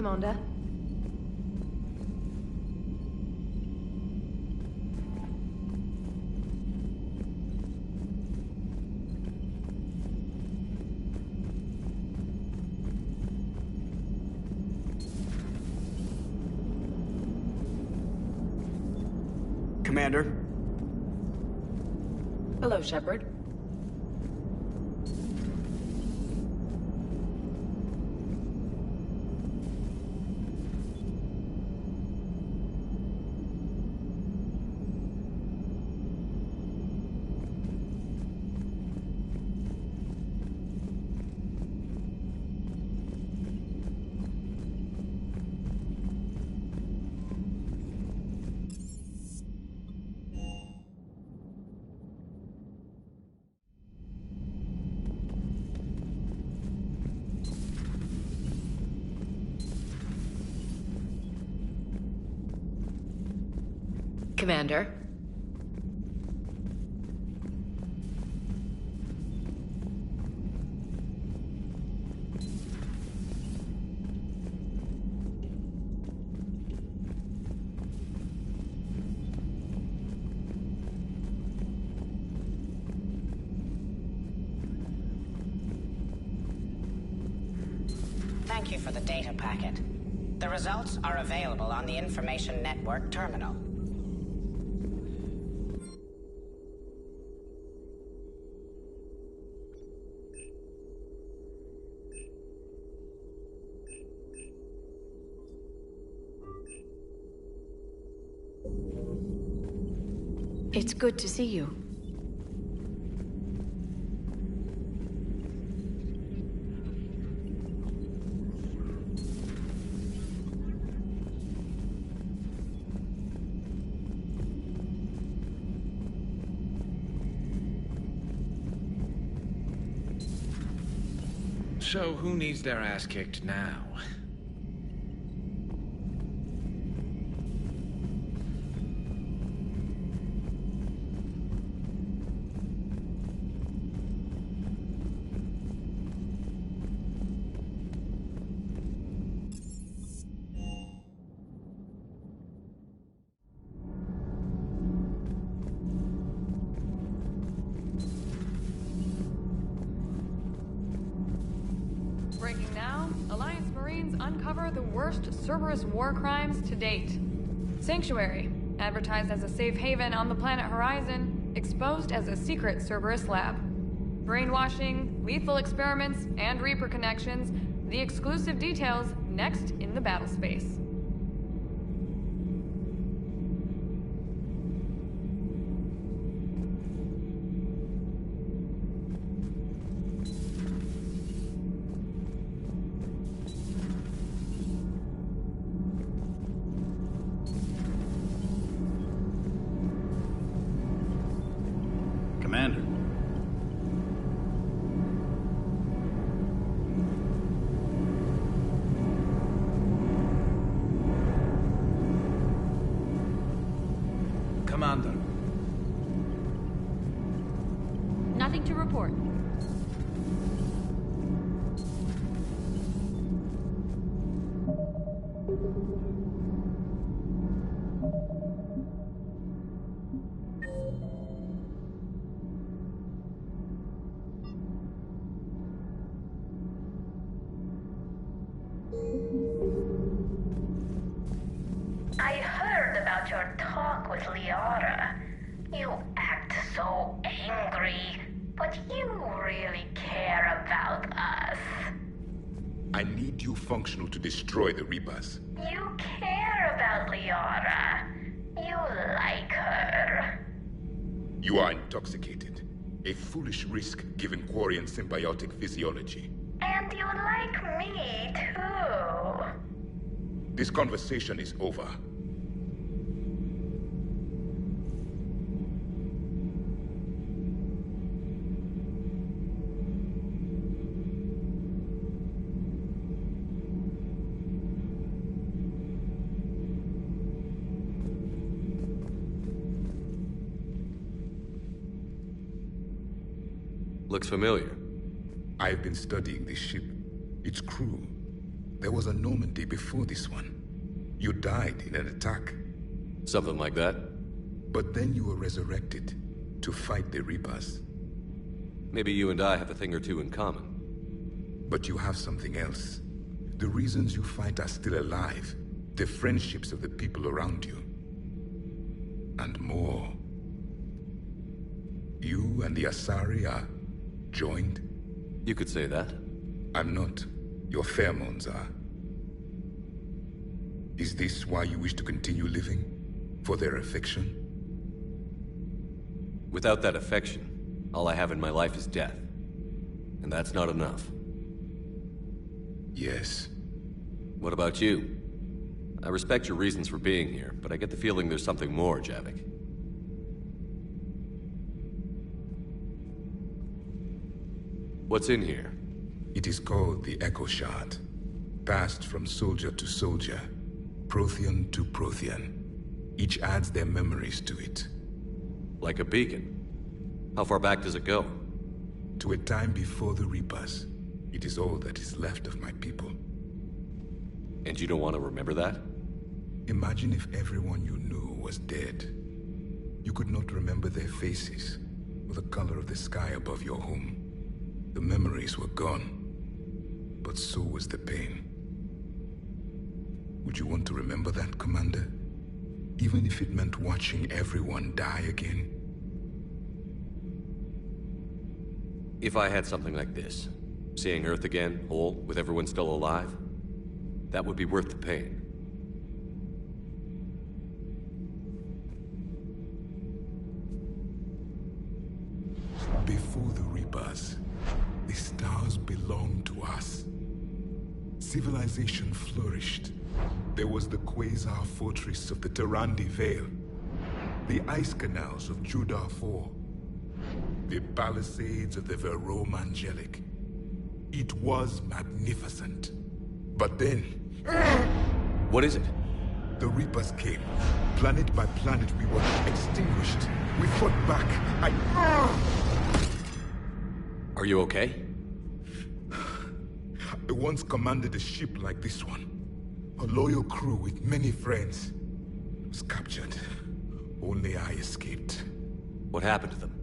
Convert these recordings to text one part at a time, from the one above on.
Commander? Commander? Hello, Shepard. Commander. Thank you for the data packet. The results are available on the Information Network terminal. It's good to see you. So, who needs their ass kicked now? Breaking now, Alliance Marines uncover the worst Cerberus war crimes to date. Sanctuary, advertised as a safe haven on the planet Horizon, exposed as a secret Cerberus lab. Brainwashing, lethal experiments, and Reaper connections, the exclusive details next in the battle space. Commander. Commander. Nothing to report. I heard about your talk with Liara. You act so angry, but you really care about us. I need you functional to destroy the Reapers. You care about Liara. You like her. You are intoxicated. A foolish risk given Quarian symbiotic physiology. And you like me, too. This conversation is over. Looks familiar. I've been studying this ship. Its crew. There was a Normandy before this one. You died in an attack. Something like that. But then you were resurrected to fight the Reapers. Maybe you and I have a thing or two in common. But you have something else. The reasons you fight are still alive. The friendships of the people around you. And more. You and the Asari are joined? You could say that. I'm not. Your pheromones are. Is this why you wish to continue living? For their affection? Without that affection, all I have in my life is death. And that's not enough. Yes. What about you? I respect your reasons for being here, but I get the feeling there's something more, Javik. What's in here? It is called the Echo Shard. Passed from soldier to soldier. Prothean to Prothean. Each adds their memories to it. Like a beacon. How far back does it go? To a time before the Reapers. It is all that is left of my people. And you don't want to remember that? Imagine if everyone you knew was dead. You could not remember their faces, or the color of the sky above your home. The memories were gone, but so was the pain. Would you want to remember that, Commander? Even if it meant watching everyone die again? If I had something like this, seeing Earth again, whole, with everyone still alive, that would be worth the pain. Before the Reapers, the stars belonged to us. Civilization flourished. There was the Quasar Fortress of the Tarandi Vale, the ice canals of Judar IV, the palisades of the Verome Angelic. It was magnificent. But then... What is it? The Reapers came. Planet by planet, we were extinguished. We fought back. Are you okay? I once commanded a ship like this one. A loyal crew with many friends. Was captured. Only I escaped. What happened to them?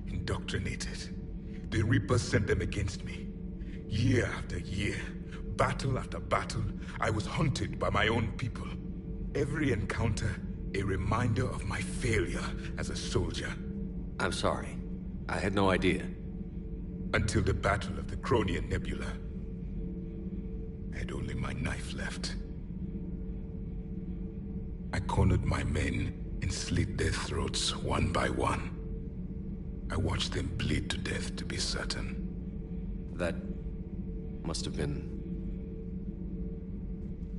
Indoctrinated. The Reapers sent them against me. Year after year, battle after battle, I was hunted by my own people. Every encounter, a reminder of my failure as a soldier. I'm sorry. I had no idea. Until the Battle of the Cronian Nebula. I had only my knife left. I cornered my men and slit their throats one by one. I watched them bleed to death to be certain. That must have been...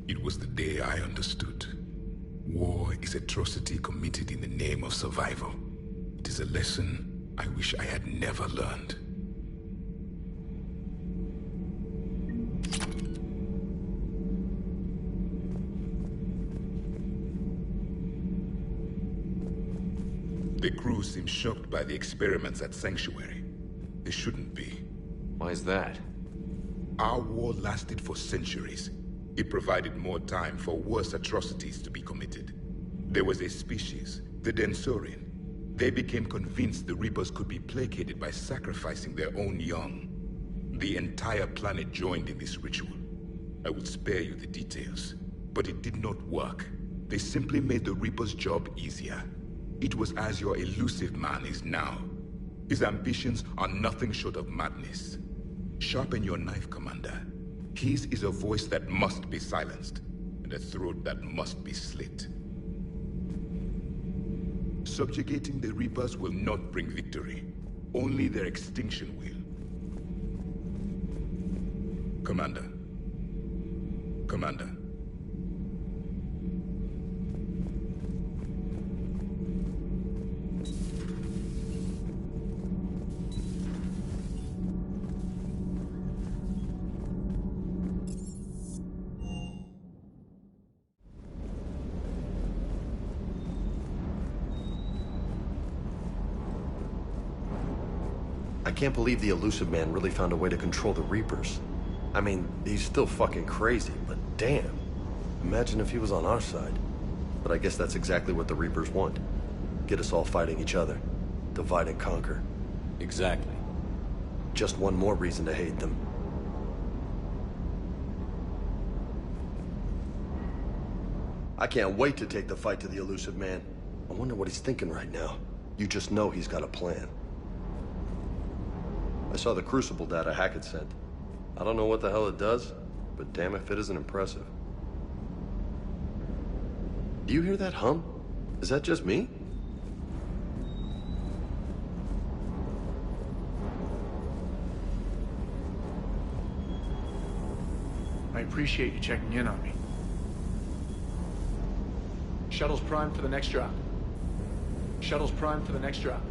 It was the day I understood. War is atrocity committed in the name of survival. It is a lesson I wish I had never learned. The crew seemed shocked by the experiments at Sanctuary. They shouldn't be. Why is that? Our war lasted for centuries. It provided more time for worse atrocities to be committed. There was a species, the Densorian. They became convinced the Reapers could be placated by sacrificing their own young. The entire planet joined in this ritual. I would spare you the details, but it did not work. They simply made the Reaper's job easier. It was as your elusive man is now. His ambitions are nothing short of madness. Sharpen your knife, Commander. His is a voice that must be silenced, and a throat that must be slit. Subjugating the Reapers will not bring victory. Only their extinction will. Commander. Commander. I can't believe the elusive man really found a way to control the Reapers. I mean, he's still fucking crazy, but damn. Imagine if he was on our side. But I guess that's exactly what the Reapers want. Get us all fighting each other. Divide and conquer. Exactly. Just one more reason to hate them. I can't wait to take the fight to the elusive man. I wonder what he's thinking right now. You just know he's got a plan. I saw the Crucible data Hackett sent. I don't know what the hell it does, but damn if it isn't impressive. Do you hear that hum? Is that just me? I appreciate you checking in on me. Shuttle's primed for the next drop. Shuttle's primed for the next drop.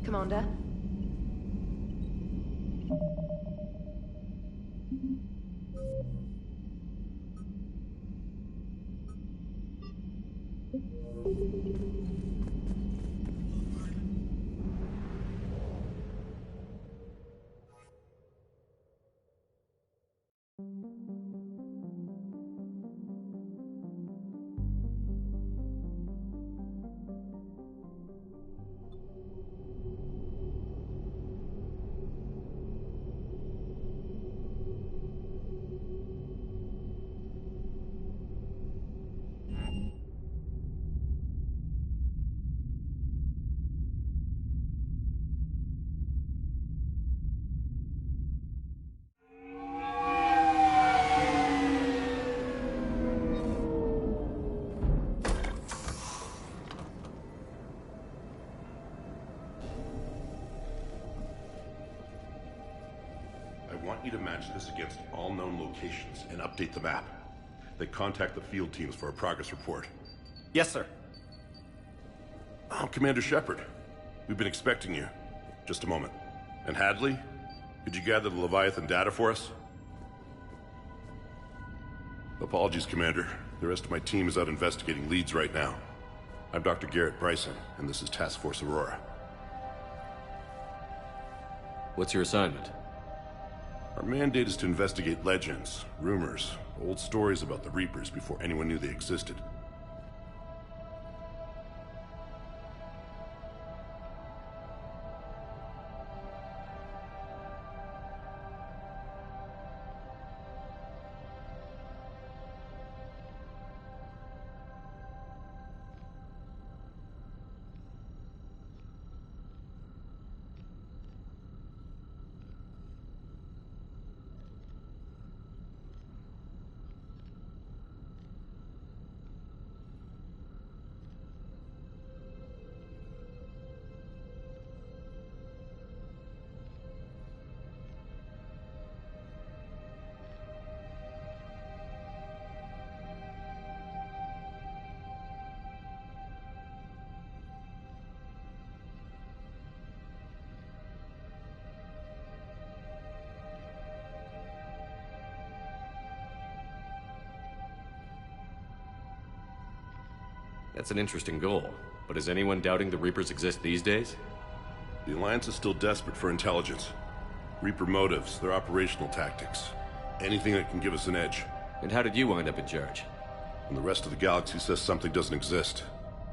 Commander. I want you to match this against all known locations and update the map. Then contact the field teams for a progress report. Yes, sir. Oh, Commander Shepard. We've been expecting you. Just a moment. And Hadley? Could you gather the Leviathan data for us? Apologies, Commander. The rest of my team is out investigating leads right now. I'm Dr. Garrett Bryson, and this is Task Force Aurora. What's your assignment? Our mandate is to investigate legends, rumors, old stories about the Reapers before anyone knew they existed. That's an interesting goal, but is anyone doubting the Reapers exist these days? The Alliance is still desperate for intelligence. Reaper motives, their operational tactics. Anything that can give us an edge. And how did you wind up in charge? When the rest of the galaxy says something doesn't exist,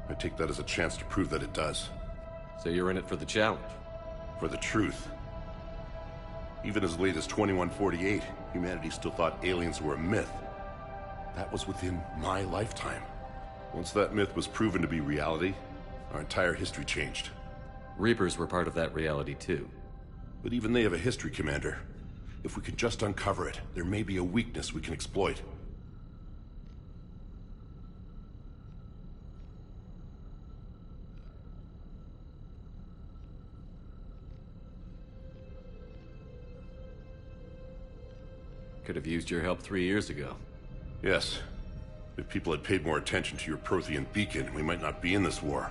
I take that as a chance to prove that it does. So you're in it for the challenge? For the truth. Even as late as 2148, humanity still thought aliens were a myth. That was within my lifetime. Once that myth was proven to be reality, our entire history changed. Reapers were part of that reality too. But even they have a history, Commander. If we can just uncover it, there may be a weakness we can exploit. Could have used your help 3 years ago. Yes. If people had paid more attention to your Prothean beacon, we might not be in this war.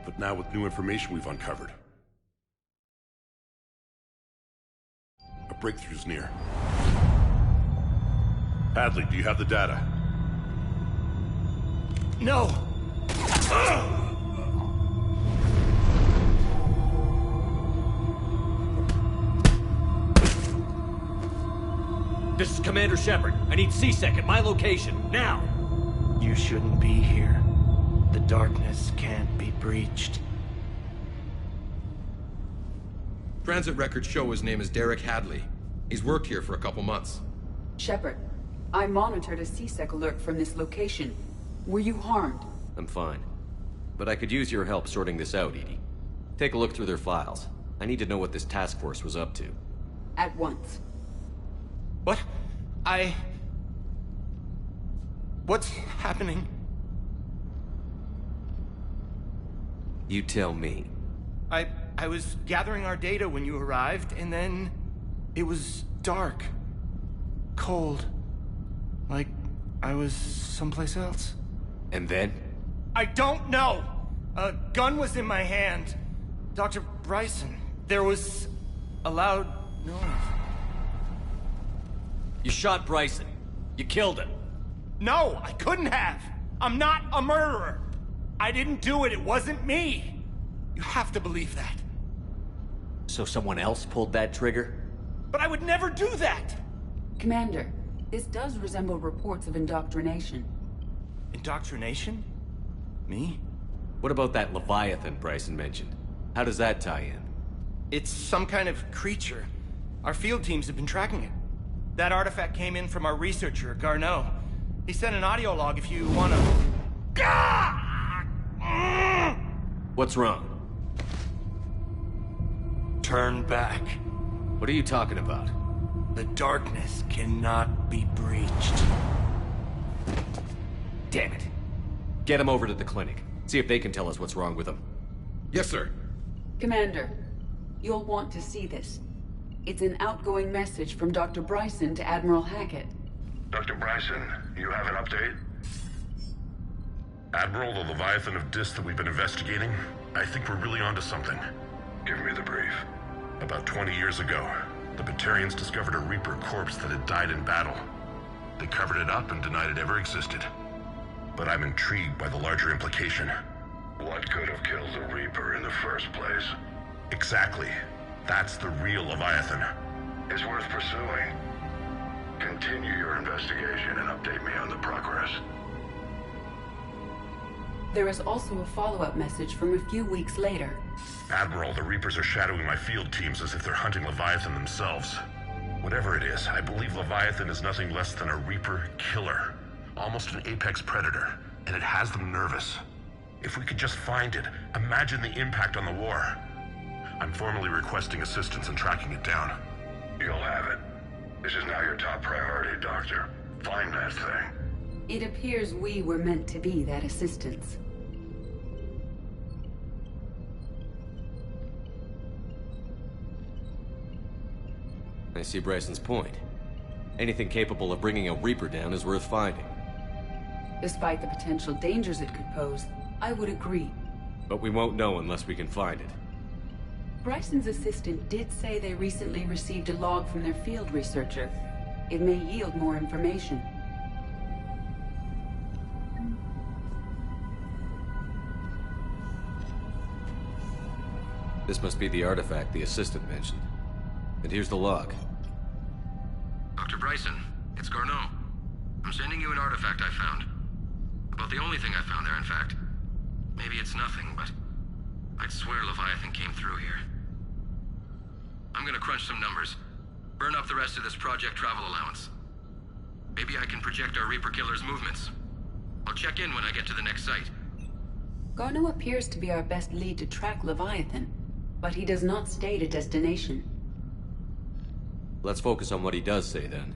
But now with new information we've uncovered, a breakthrough's near. Hadley, do you have the data? No! This is Commander Shepard. I need C-Sec at my location, now! You shouldn't be here. The darkness can't be breached. Transit records show his name is Derek Hadley. He's worked here for a couple months. Shepard, I monitored a C-Sec alert from this location. Were you harmed? I'm fine. But I could use your help sorting this out, Edie. Take a look through their files. I need to know what this task force was up to. At once. What? What's happening? You tell me. I was gathering our data when you arrived, and then it was dark. Cold. Like I was someplace else. And then? I don't know! A gun was in my hand. Dr. Bryson, there was a loud noise. You shot Bryson. You killed him. No, I couldn't have. I'm not a murderer. I didn't do it. It wasn't me. You have to believe that. So someone else pulled that trigger? But I would never do that! Commander, this does resemble reports of indoctrination. Indoctrination? Me? What about that Leviathan Bryson mentioned? How does that tie in? It's some kind of creature. Our field teams have been tracking it. That artifact came in from our researcher, Garneau. He sent an audio log if you wanna... What's wrong? Turn back. What are you talking about? The darkness cannot be breached. Damn it. Get him over to the clinic. See if they can tell us what's wrong with him. Yes, sir. Commander, you'll want to see this. It's an outgoing message from Dr. Bryson to Admiral Hackett. Dr. Bryson, you have an update? Admiral, the Leviathan of Dis that we've been investigating, I think we're really onto something. Give me the brief. About 20 years ago, the Batarians discovered a Reaper corpse that had died in battle. They covered it up and denied it ever existed. But I'm intrigued by the larger implication. What could have killed the Reaper in the first place? Exactly. That's the real Leviathan. It's worth pursuing. Continue your investigation and update me on the progress. There is also a follow-up message from a few weeks later. Admiral, the Reapers are shadowing my field teams as if they're hunting Leviathan themselves. Whatever it is, I believe Leviathan is nothing less than a Reaper killer. Almost an apex predator, and it has them nervous. If we could just find it, imagine the impact on the war. I'm formally requesting assistance in tracking it down. You'll have it. This is now your top priority, Doctor. Find that thing. It appears we were meant to be that assistance. I see Bryson's point. Anything capable of bringing a Reaper down is worth finding. Despite the potential dangers it could pose, I would agree. But we won't know unless we can find it. Bryson's assistant did say they recently received a log from their field researcher. It may yield more information. This must be the artifact the assistant mentioned. And here's the log. Dr. Bryson, it's Garneau. I'm sending you an artifact I found. About the only thing I found there, in fact. Maybe it's nothing, but I'd swear Leviathan came through here. I'm gonna crunch some numbers. Burn up the rest of this project travel allowance. Maybe I can project our Reaper killer's movements. I'll check in when I get to the next site. Garneau appears to be our best lead to track Leviathan, but he does not state a destination. Let's focus on what he does say, then.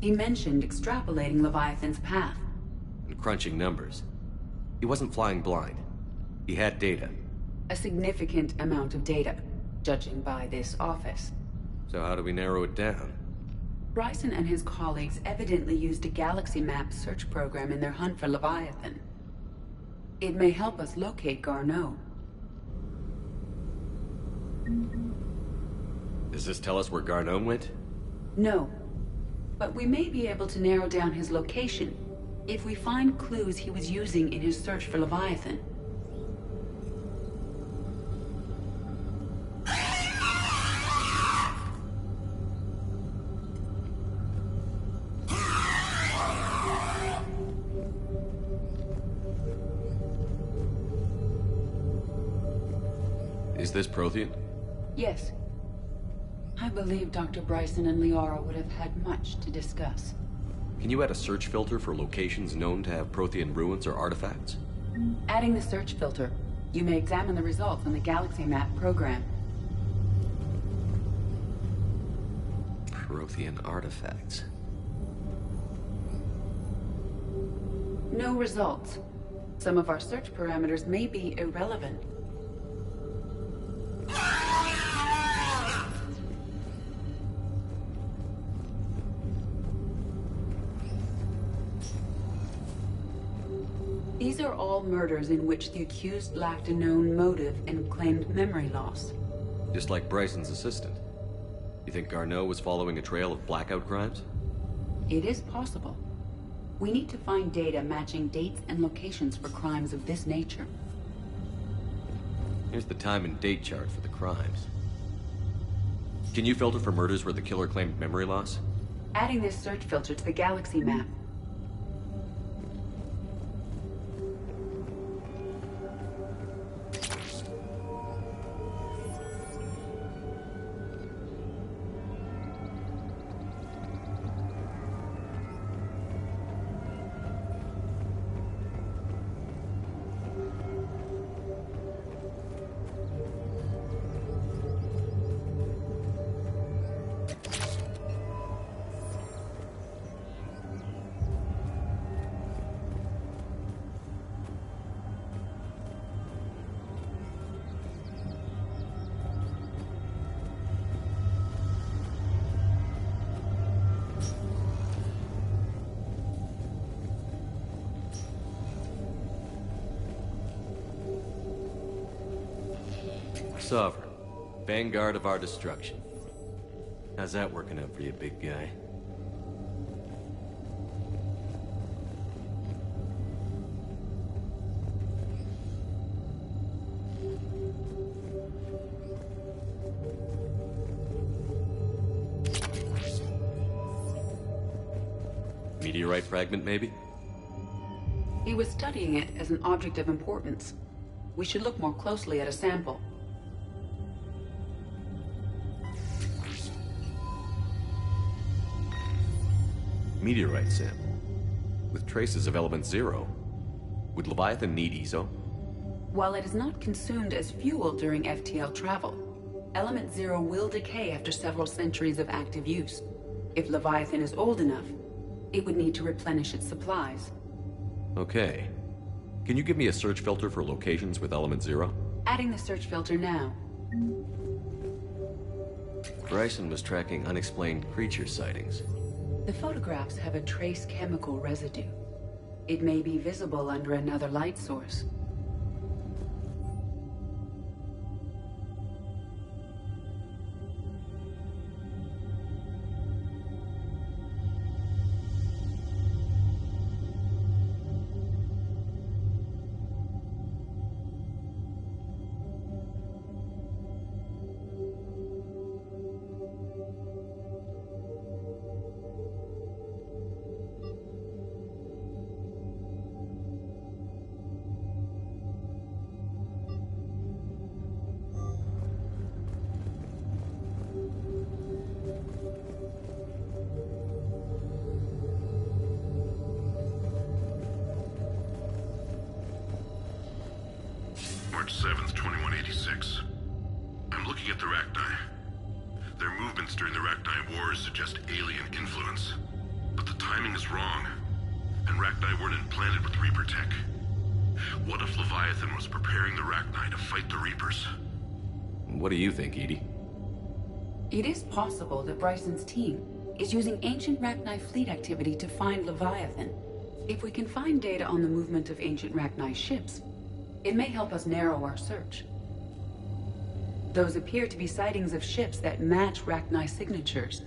He mentioned extrapolating Leviathan's path. And crunching numbers. He wasn't flying blind. He had data. A significant amount of data, judging by this office. So how do we narrow it down? Bryson and his colleagues evidently used a galaxy map search program in their hunt for Leviathan. It may help us locate Garneau. Does this tell us where Garneau went? No. But we may be able to narrow down his location if we find clues he was using in his search for Leviathan. Is this Prothean? Yes. I believe Dr. Bryson and Liara would have had much to discuss. Can you add a search filter for locations known to have Prothean ruins or artifacts? Adding the search filter, you may examine the results on the galaxy map program. Prothean artifacts. No results. Some of our search parameters may be irrelevant. These are are all murders in which the accused lacked a known motive and claimed memory loss. Just like Bryson's assistant. You think Garneau was following a trail of blackout crimes? It is possible. We need to find data matching dates and locations for crimes of this nature. Here's the time and date chart for the crimes. Can you filter for murders where the killer claimed memory loss? Adding this search filter to the galaxy map. Sovereign. Vanguard of our destruction. How's that working out for you, big guy? Meteorite fragment, maybe? He was studying it as an object of importance. We should look more closely at a sample. Meteorite sample. With traces of element 0. Would Leviathan need ESO? While it is not consumed as fuel during FTL travel, element 0 will decay after several centuries of active use. If Leviathan is old enough, it would need to replenish its supplies. Okay. Can you give me a search filter for locations with element 0? Adding the search filter now. Bryson was tracking unexplained creature sightings. The photographs have a trace chemical residue. It may be visible under another light source. March 7th, 2186. I'm looking at the Rachni. Their movements during the Rachni Wars suggest alien influence. But the timing is wrong, and Rachni weren't implanted with Reaper tech. What if Leviathan was preparing the Rachni to fight the Reapers? What do you think, Edie? It is possible that Bryson's team is using ancient Rachni fleet activity to find Leviathan. If we can find data on the movement of ancient Rachni ships, it may help us narrow our search. Those appear to be sightings of ships that match Rachni signatures.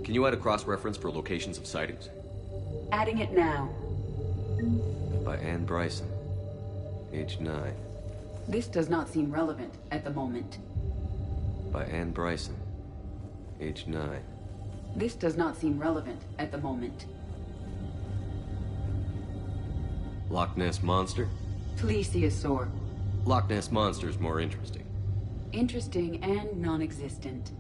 Can you add a cross-reference for locations of sightings? Adding it now. By Anne Bryson. Age 9. This does not seem relevant at the moment. By Anne Bryson. Age 9. This does not seem relevant at the moment. Loch Ness Monster? Plesiosaur. Loch Ness Monster is more interesting. Interesting and non-existent.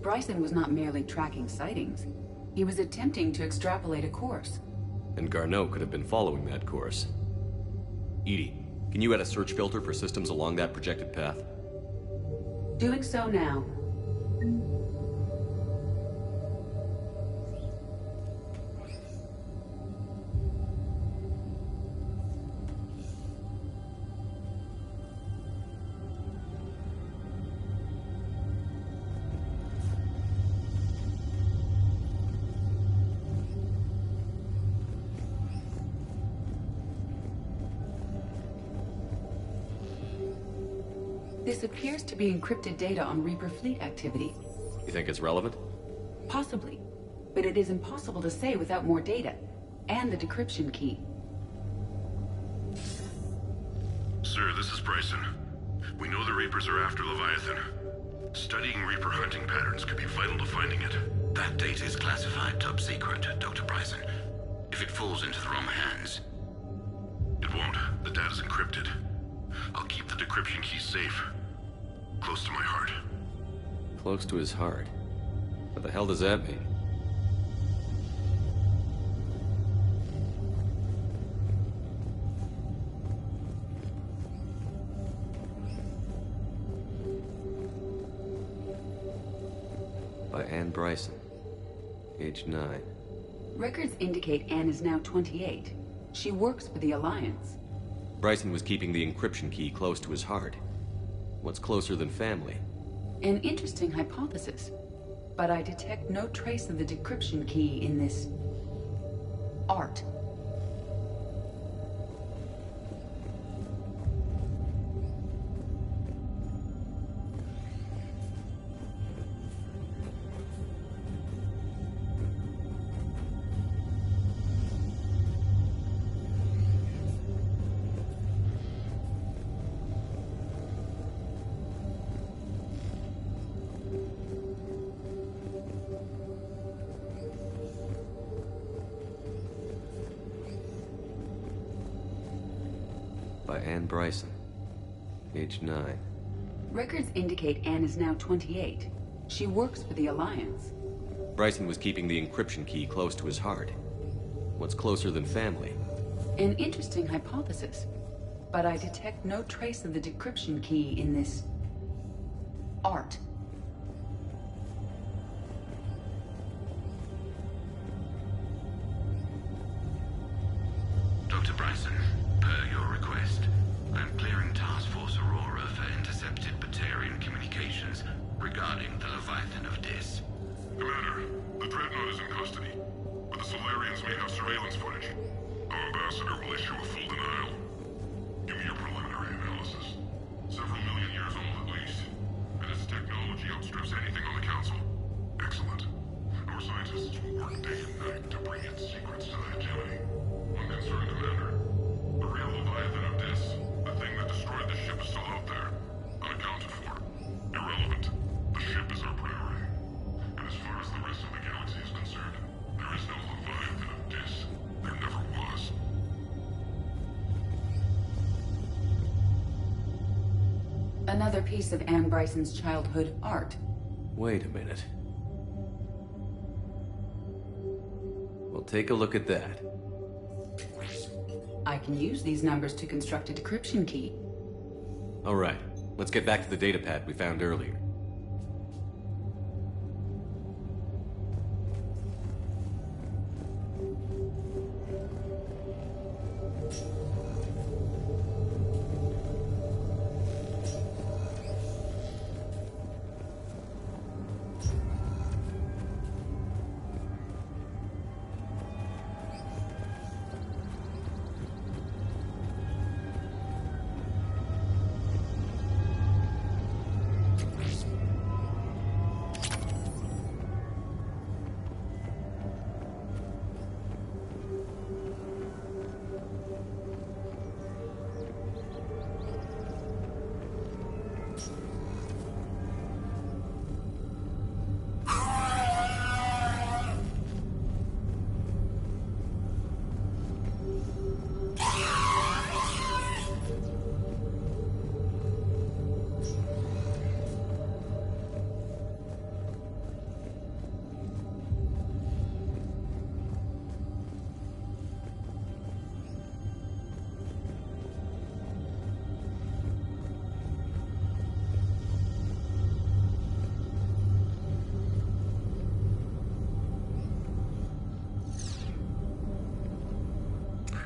Bryson was not merely tracking sightings. He was attempting to extrapolate a course. And Garneau could have been following that course. Edie, can you add a search filter for systems along that projected path? Doing so now. This appears to be encrypted data on Reaper fleet activity. You think it's relevant? Possibly. But it is impossible to say without more data. And the decryption key. Sir, this is Bryson. We know the Reapers are after Leviathan. Studying Reaper hunting patterns could be vital to finding it. That data is classified top secret, Dr. Bryson. If it falls into the wrong hands... It won't. The data's encrypted. I'll keep the decryption key safe. Close to my heart. Close to his heart? What the hell does that mean? By Anne Bryson, age 9. Records indicate Anne is now 28. She works for the Alliance. Bryson was keeping the encryption key close to his heart. What's closer than family? An interesting hypothesis. But I detect no trace of the decryption key in this... art. By Anne Bryson, age 9. Records indicate Anne is now 28. She works for the Alliance. Bryson was keeping the encryption key close to his heart. What's closer than family? An interesting hypothesis. But I detect no trace of the decryption key in this... art. Dr. Bryson, per your request, I'm clearing Task Force Aurora for intercepted Batarian communications regarding the Leviathan of Dis. Commander, the Dreadnought is in custody, but the Solarians may have surveillance footage. Our ambassador will issue a full denial. Give me your preliminary analysis. Several million years old at least, and its technology outstrips anything on the Council. Excellent. Our scientists will work day and night to bring its secrets to the hegemony. One concern, Commander. The real Leviathan of Dis, the thing that destroyed the ship, is still out there. Unaccounted for. Irrelevant. The ship is our priority. And as far as the rest of the galaxy is concerned, there is no Leviathan of Dis. There never was. Another piece of Anne Bryson's childhood art. Wait a minute. Well, take a look at that. I can use these numbers to construct a decryption key. All right, let's get back to the data pad we found earlier.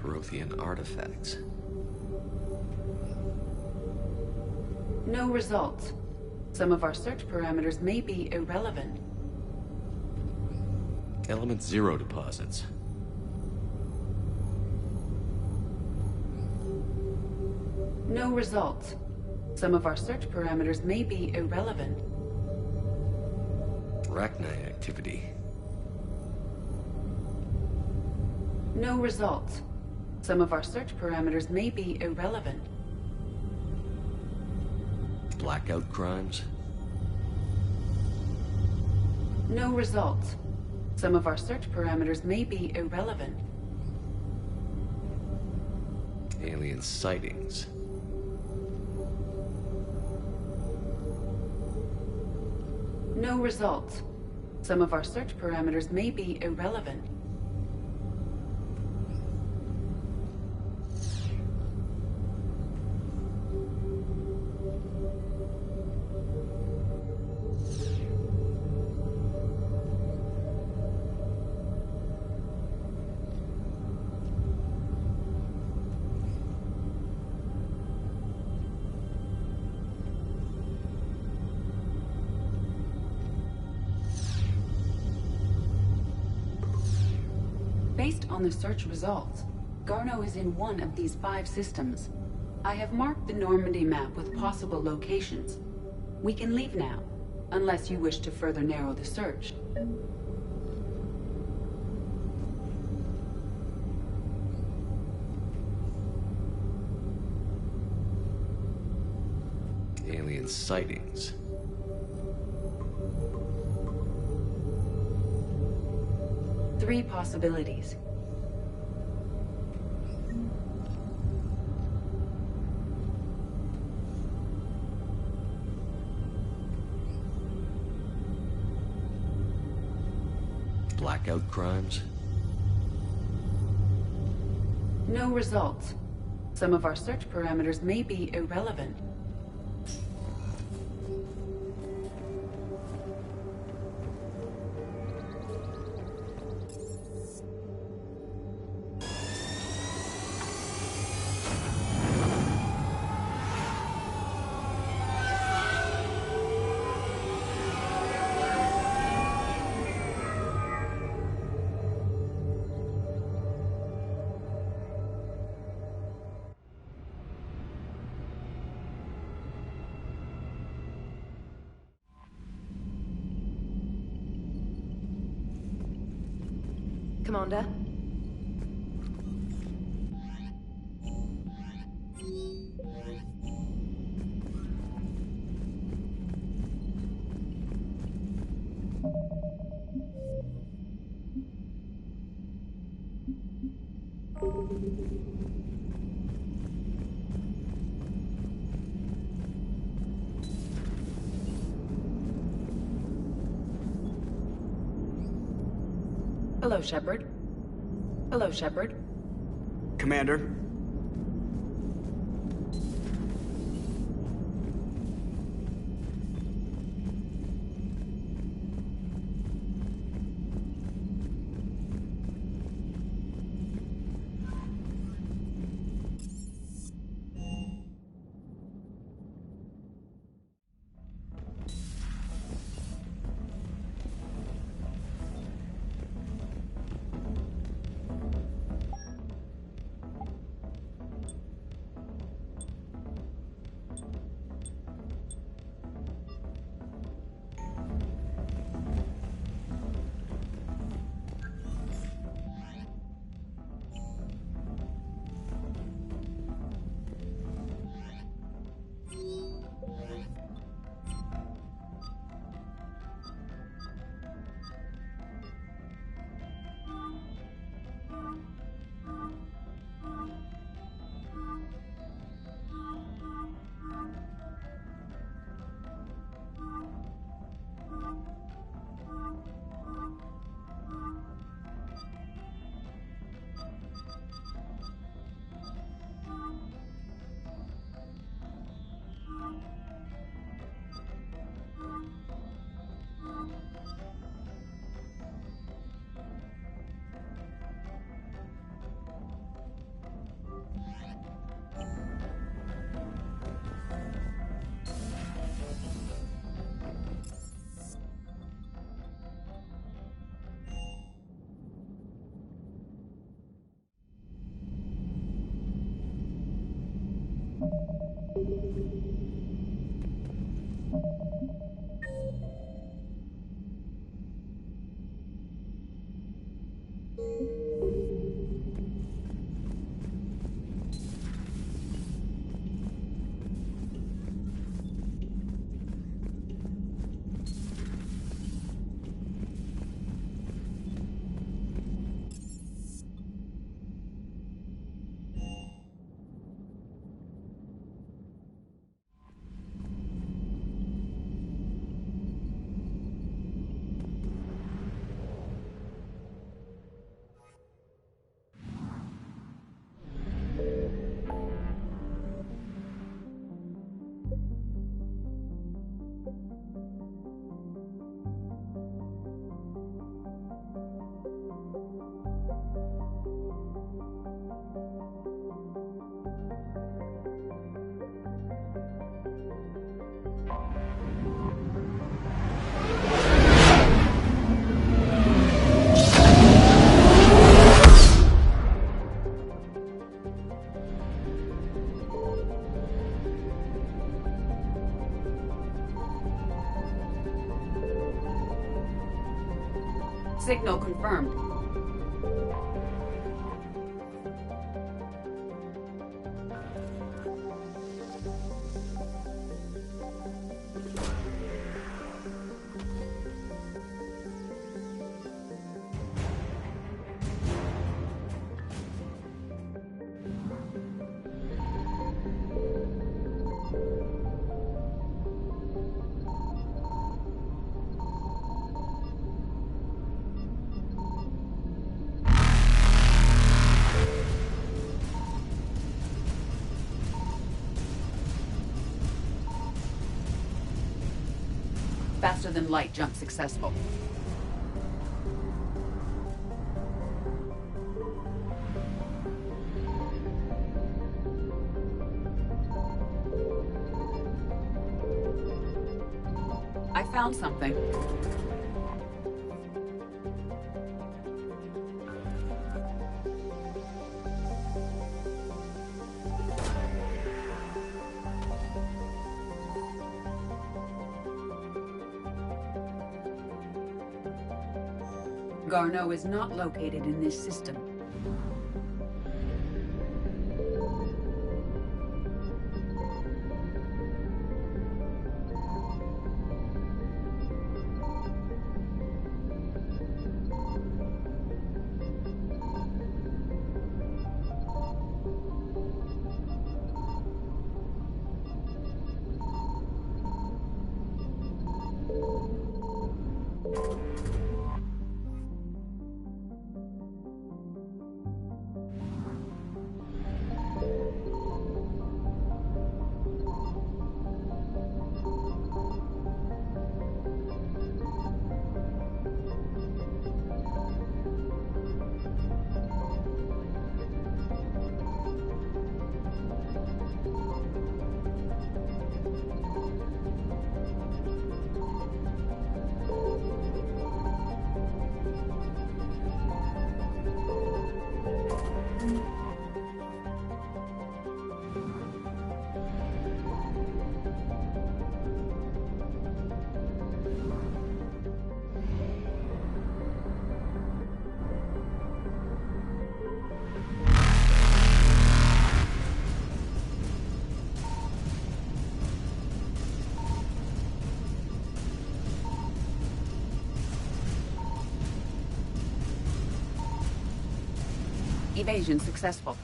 Prothean artifacts. No results. Some of our search parameters may be irrelevant. Element 0 deposits. No results. Some of our search parameters may be irrelevant. Arachnite activity. No results. Some of our search parameters may be irrelevant. Blackout crimes? No results. Some of our search parameters may be irrelevant. Alien sightings. No results. Some of our search parameters may be irrelevant. Based on the search results, Garneau is in one of these 5 systems. I have marked the Normandy map with possible locations. We can leave now, unless you wish to further narrow the search. Alien sightings. Three possibilities. Blackout crimes? No results. Some of our search parameters may be irrelevant. Commander? Hello, Shepard. Hello, Shepard. Commander? Signal confirmed. Faster than light jump successful. I found something. Garneau is not located in this system. Evasion successful.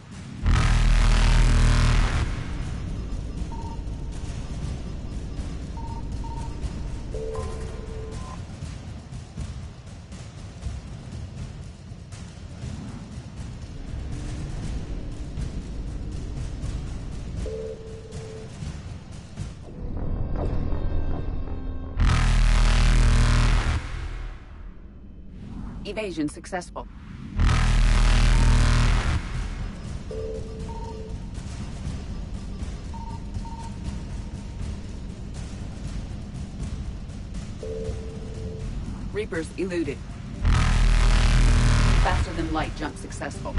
Evasion successful. Reapers eluded. Faster than light jump successful.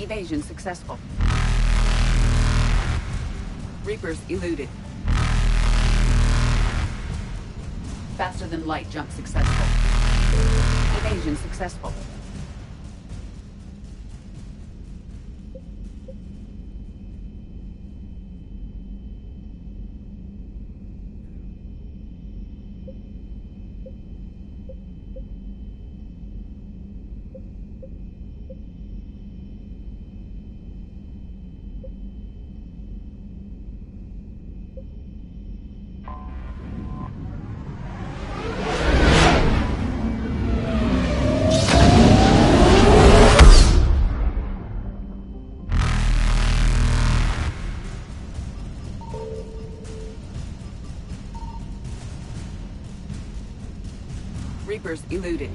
Evasion successful. Reapers eluded. Faster than light jump successful. Evasion successful. Reapers eluded.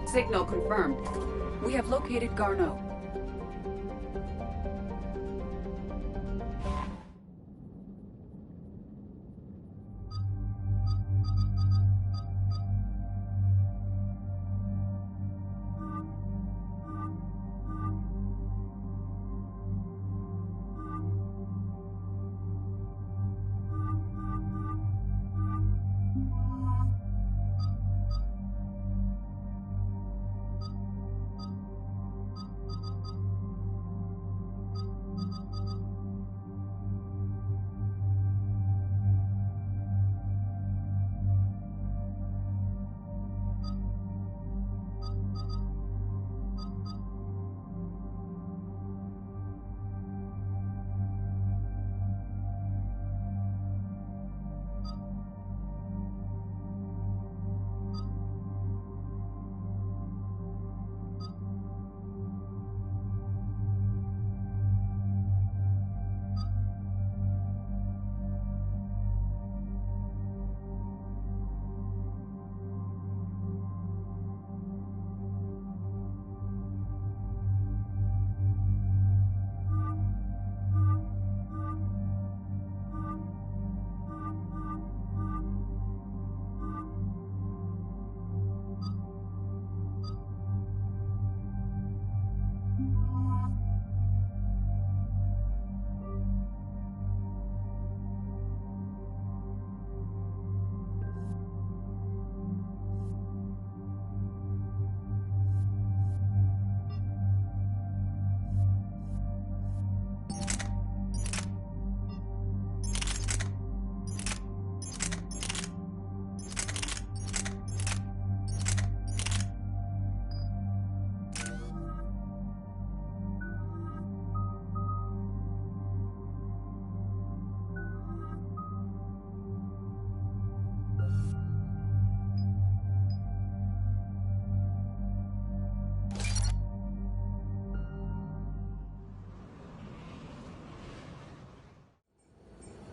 Signal confirmed. We have located Garneau.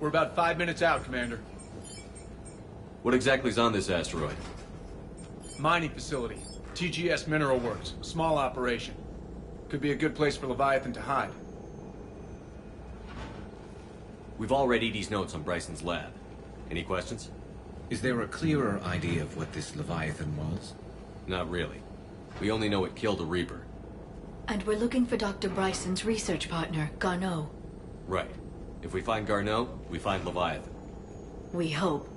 We're about 5 minutes out, Commander. What exactly is on this asteroid? Mining facility. TGS Mineral Works. Small operation. Could be a good place for Leviathan to hide. We've all read Edie's notes on Bryson's lab. Any questions? Is there a clearer idea of what this Leviathan was? Not really. We only know it killed a Reaper. And we're looking for Dr. Bryson's research partner, Garneau. Right. If we find Garneau, we find Leviathan. We hope.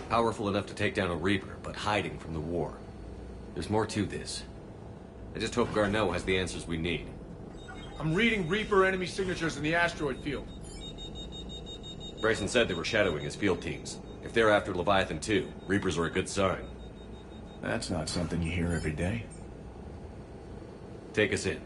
Powerful enough to take down a Reaper, but hiding from the war. There's more to this. I just hope Garneau has the answers we need. I'm reading Reaper enemy signatures in the asteroid field. Bryson said they were shadowing his field teams. If they're after Leviathan too, Reapers are a good sign. That's not something you hear every day. Take us in.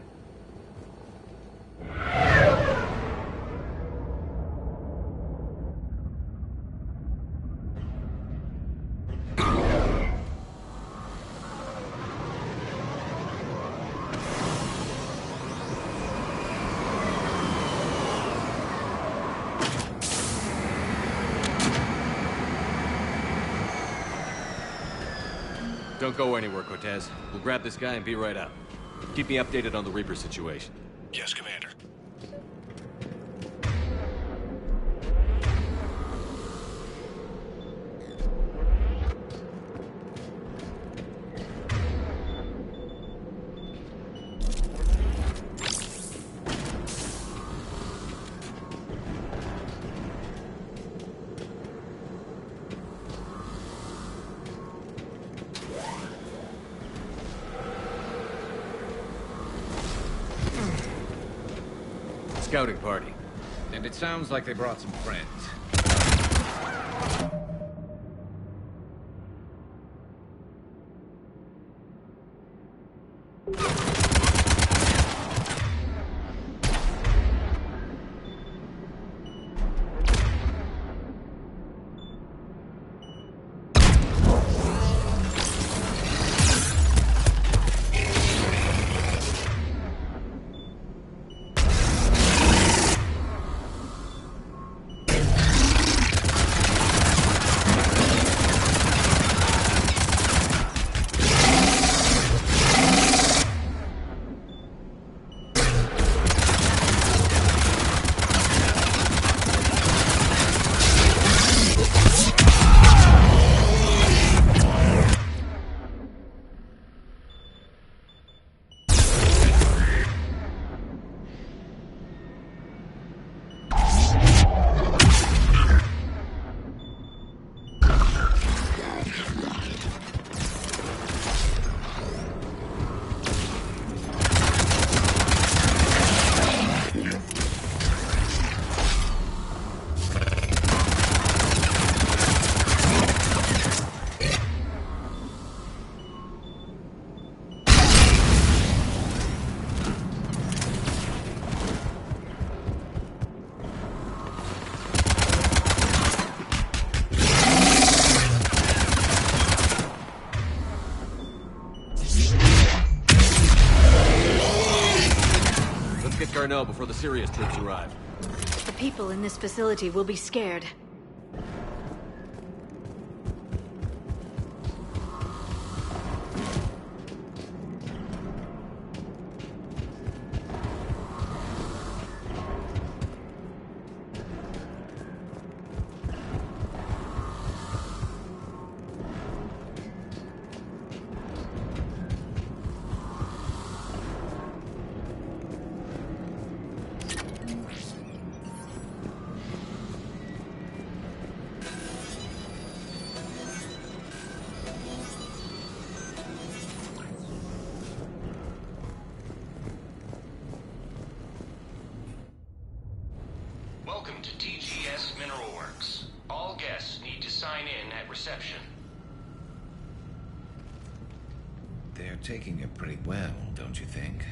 Don't go anywhere, Cortez. We'll grab this guy and be right out. Keep me updated on the Reaper situation. Yes, Commander. Scouting party. And it sounds like they brought some friends. Garneau before the serious troops arrive. The people in this facility will be scared. Welcome to TGS Mineral Works. All guests need to sign in at reception. They're taking it pretty well, don't you think?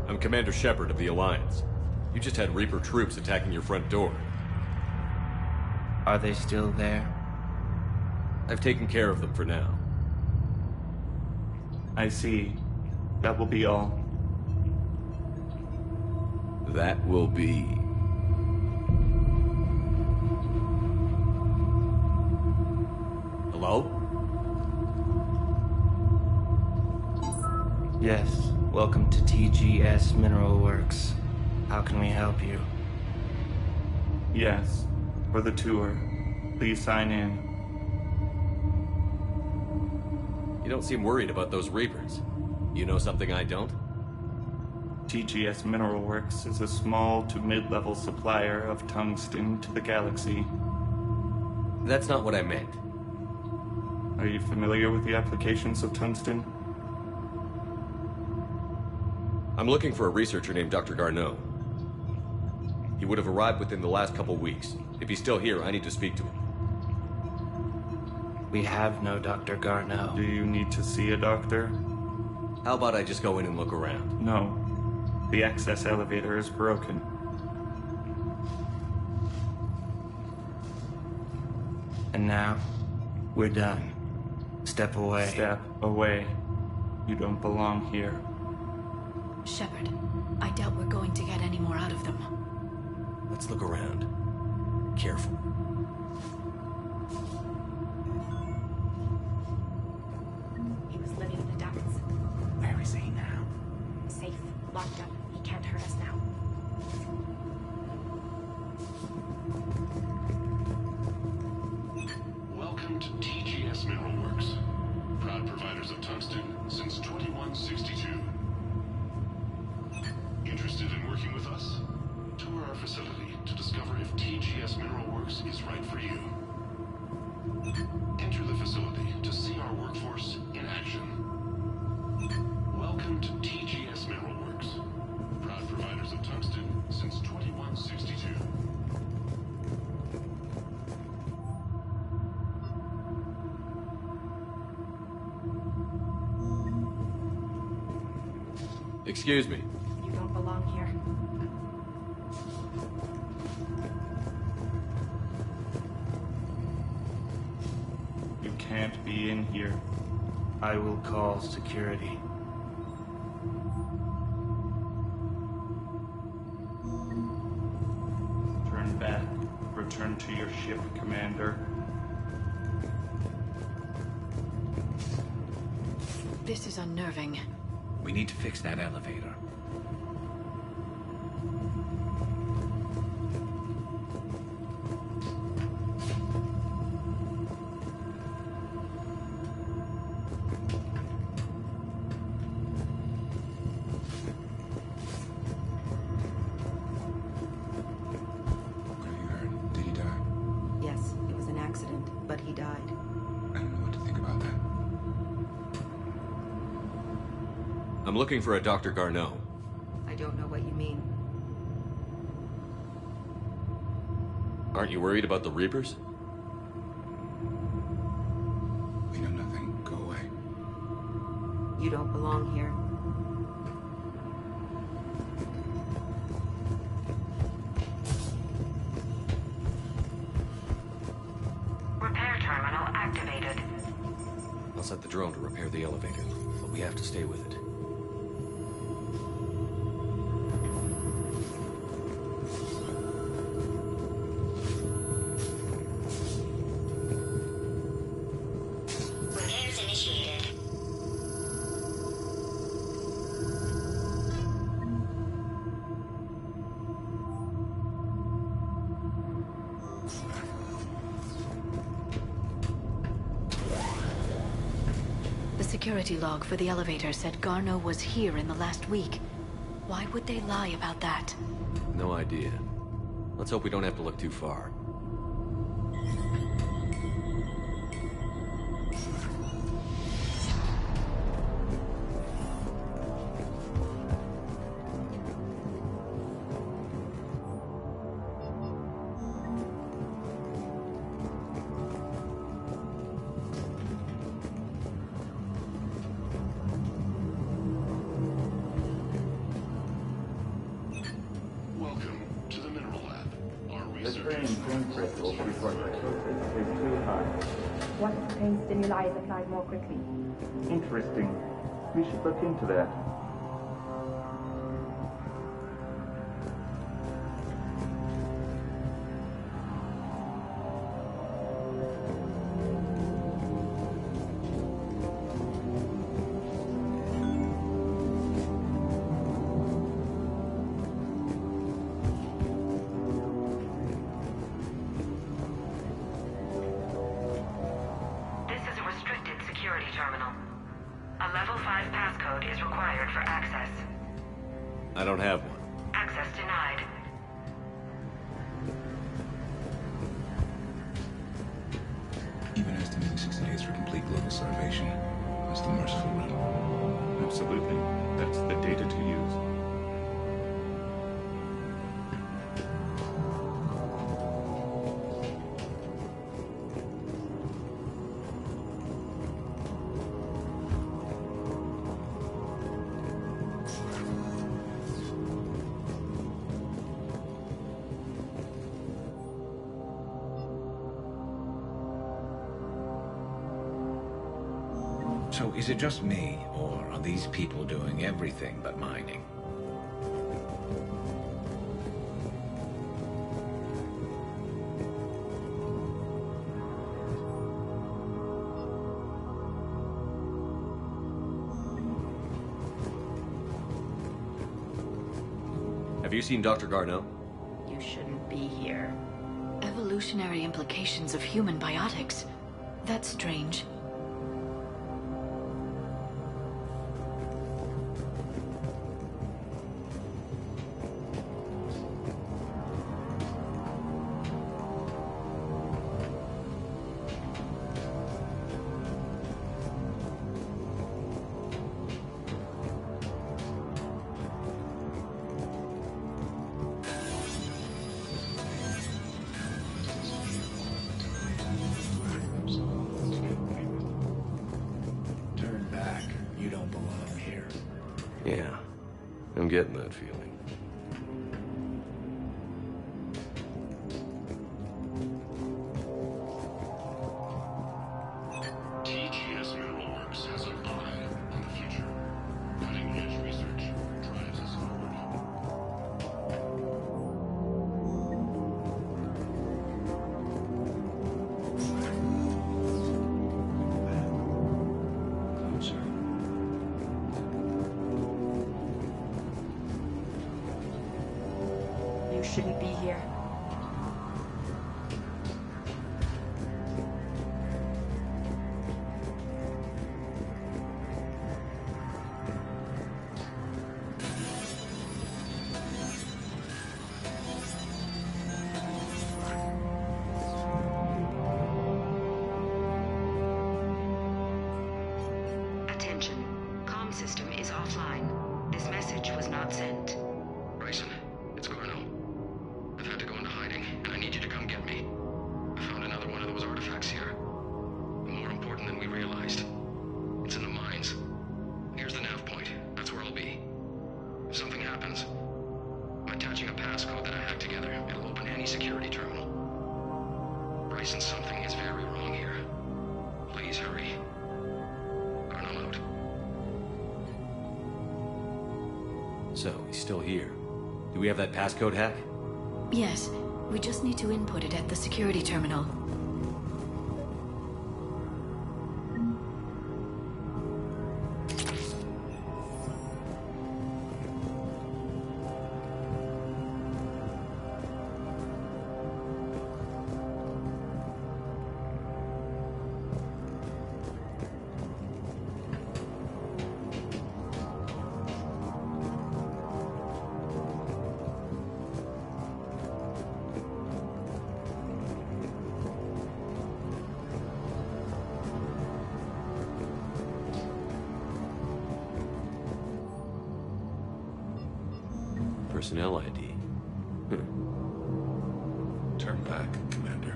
I'm Commander Shepard of the Alliance. You just had Reaper troops attacking your front door. Are they still there? I've taken care of them for now. I see. That will be all. That will be... Hello? Yes. Welcome to TGS Mineral Works. How can we help you? Yes. For the tour. Please sign in. You don't seem worried about those Reapers. You know something I don't? TGS Mineral Works is a small to mid-level supplier of tungsten to the galaxy. That's not what I meant. Are you familiar with the applications of tungsten? I'm looking for a researcher named Dr. Garneau. He would have arrived within the last couple weeks. If he's still here, I need to speak to him. We have no Dr. Garneau. Do you need to see a doctor? How about I just go in and look around? No. The access elevator is broken. And now, we're done. Step away. Step away. You don't belong here. Shepard, I doubt we're going to get any more out of them. Let's look around. Careful. He was living in the ducts. Where is he now? Safe, locked up. He can't hurt us now. Welcome to TGS Mineral Works. Proud providers of tungsten since 2162. Interested in working with us? Tour our facility to discover if TGS Mineral Works is right for you. Enter the facility to see our workforce in action. Welcome to TGS Mineral Works. Proud providers of tungsten since 2162. Excuse me. You don't belong here. You can't be in here. I will call security. Turn back. Return to your ship, Commander. This is unnerving. We need to fix that elevator. What have you heard? Did he die? Yes, it was an accident, but he died. I don't know what to think about that. I'm looking for a Dr. Garneau. I don't know what you mean. Aren't you worried about the Reapers? We know nothing. Go away. You don't belong here. Repair terminal activated. I'll set the drone to repair the elevator, but we have to stay with it. Repairs initiated. The security log for the elevator said Garneau was here in the last week. Why would they lie about that? No idea. Let's hope we don't have to look too far. Welcome to the Mineral Lab. Our The research drain temperature before the surface is too high. What if the pain stimuli is applied more quickly? Interesting. We should look into that. This is a restricted security terminal. A level 5 passcode is required for access. I don't have one. Access denied. Even estimating 60 days for complete global starvation is the merciful route. Absolutely. That's the data to use. So is it just me, or are these people doing everything but mining? Have you seen Dr. Garneau? You shouldn't be here. Evolutionary implications of human biotics. That's strange. Turn back. You don't belong here. Yeah, I'm getting that feeling. TGS Mineral Works has an eye on the future. Cutting-edge research drives us forward. Closer. You shouldn't be here. Attention. Comm system is offline. This message was not sent. Bryson, it's Garneau. I've had to go into hiding, and I need you to come get me. I found another one of those artifacts here. More important than we realized. It's in the mines. Here's the nav point. That's where I'll be. If something happens, I'm attaching a passcode that I hacked together. It'll open any security terminal. Bryson, something is very wrong here. Please hurry. Garneau out. So, he's still here. Do we have that passcode hack? Yes, we just need to input it at the security terminal. Personnel ID. Turn back, Commander.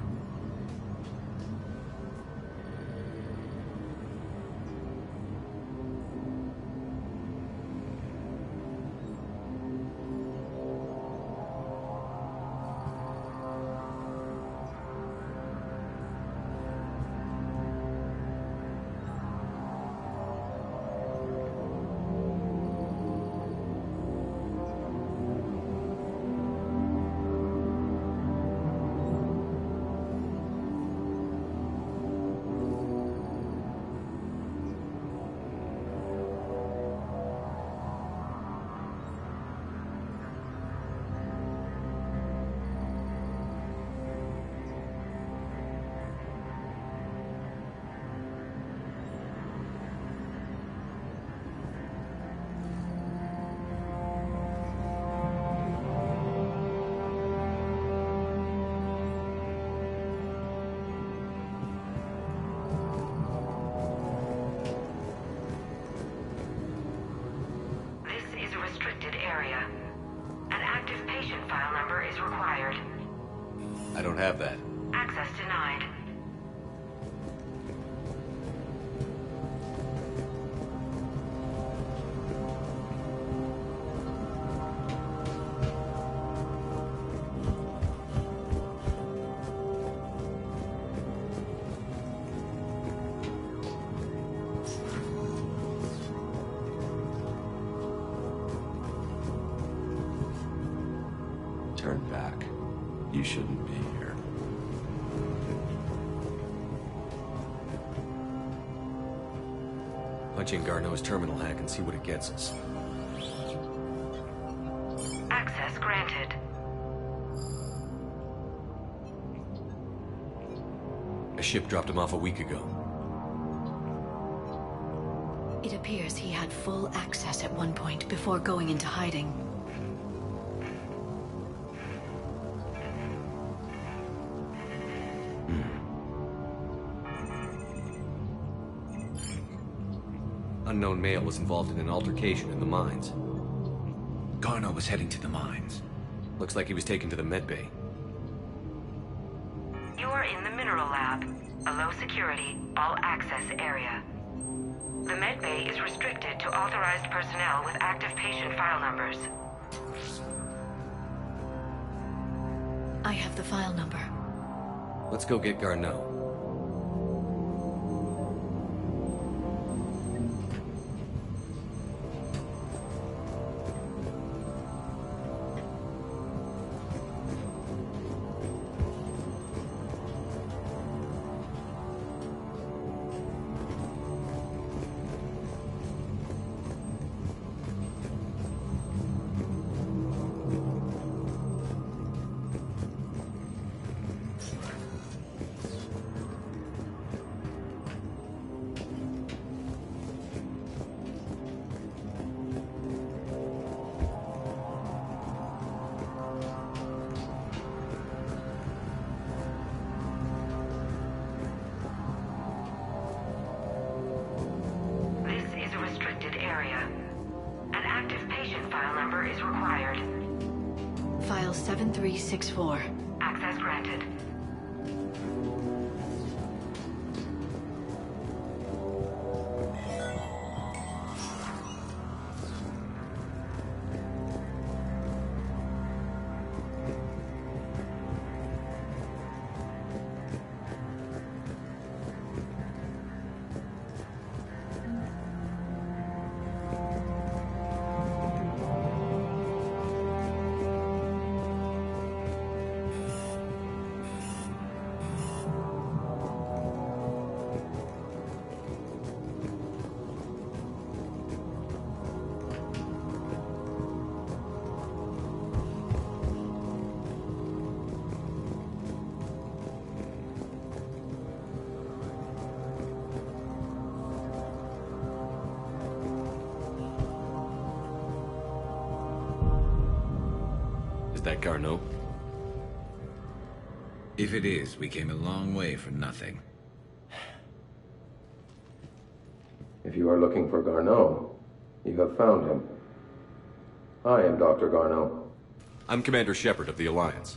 I don't have that. Access denied. turn back. You shouldn't be here. Punch in Garneau's terminal hack and see what it gets us. Access granted. A ship dropped him off a week ago. It appears he had full access at one point before going into hiding. Unknown male was involved in an altercation in the mines. Garneau was heading to the mines. Looks like he was taken to the medbay. You are in the mineral lab, a low-security, all-access area. The medbay is restricted to authorized personnel with active patient file numbers. I have the file number. Let's go get Garneau. File 7364. Access granted. Is that Garneau? If it is, we came a long way for nothing. If you are looking for Garneau, you have found him. I am Dr. Garneau. I'm Commander Shepard of the Alliance.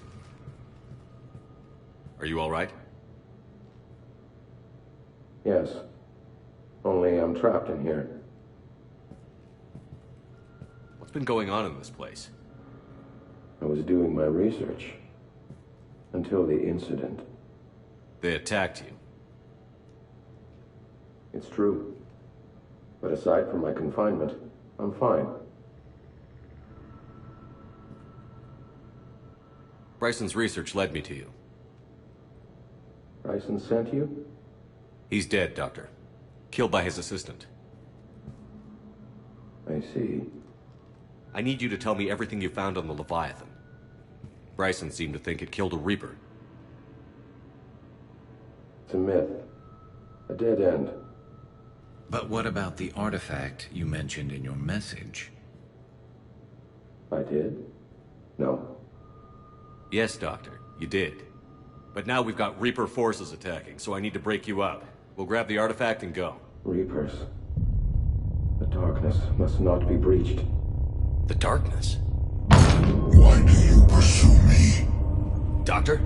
Are you all right? Yes. Only I'm trapped in here. What's been going on in this place? I was doing my research. Until the incident. They attacked you. It's true. But aside from my confinement, I'm fine. Bryson's research led me to you. Bryson sent you? He's dead, Doctor. Killed by his assistant. I see. I need you to tell me everything you found on the Leviathan. Bryson seemed to think it killed a Reaper. It's a myth. A dead end. But what about the artifact you mentioned in your message? I did? No. Yes, Doctor, you did. But now we've got Reaper forces attacking, so I need to break you up. We'll grab the artifact and go. Reapers. The darkness must not be breached. The darkness? Why do you pursue me? Doctor?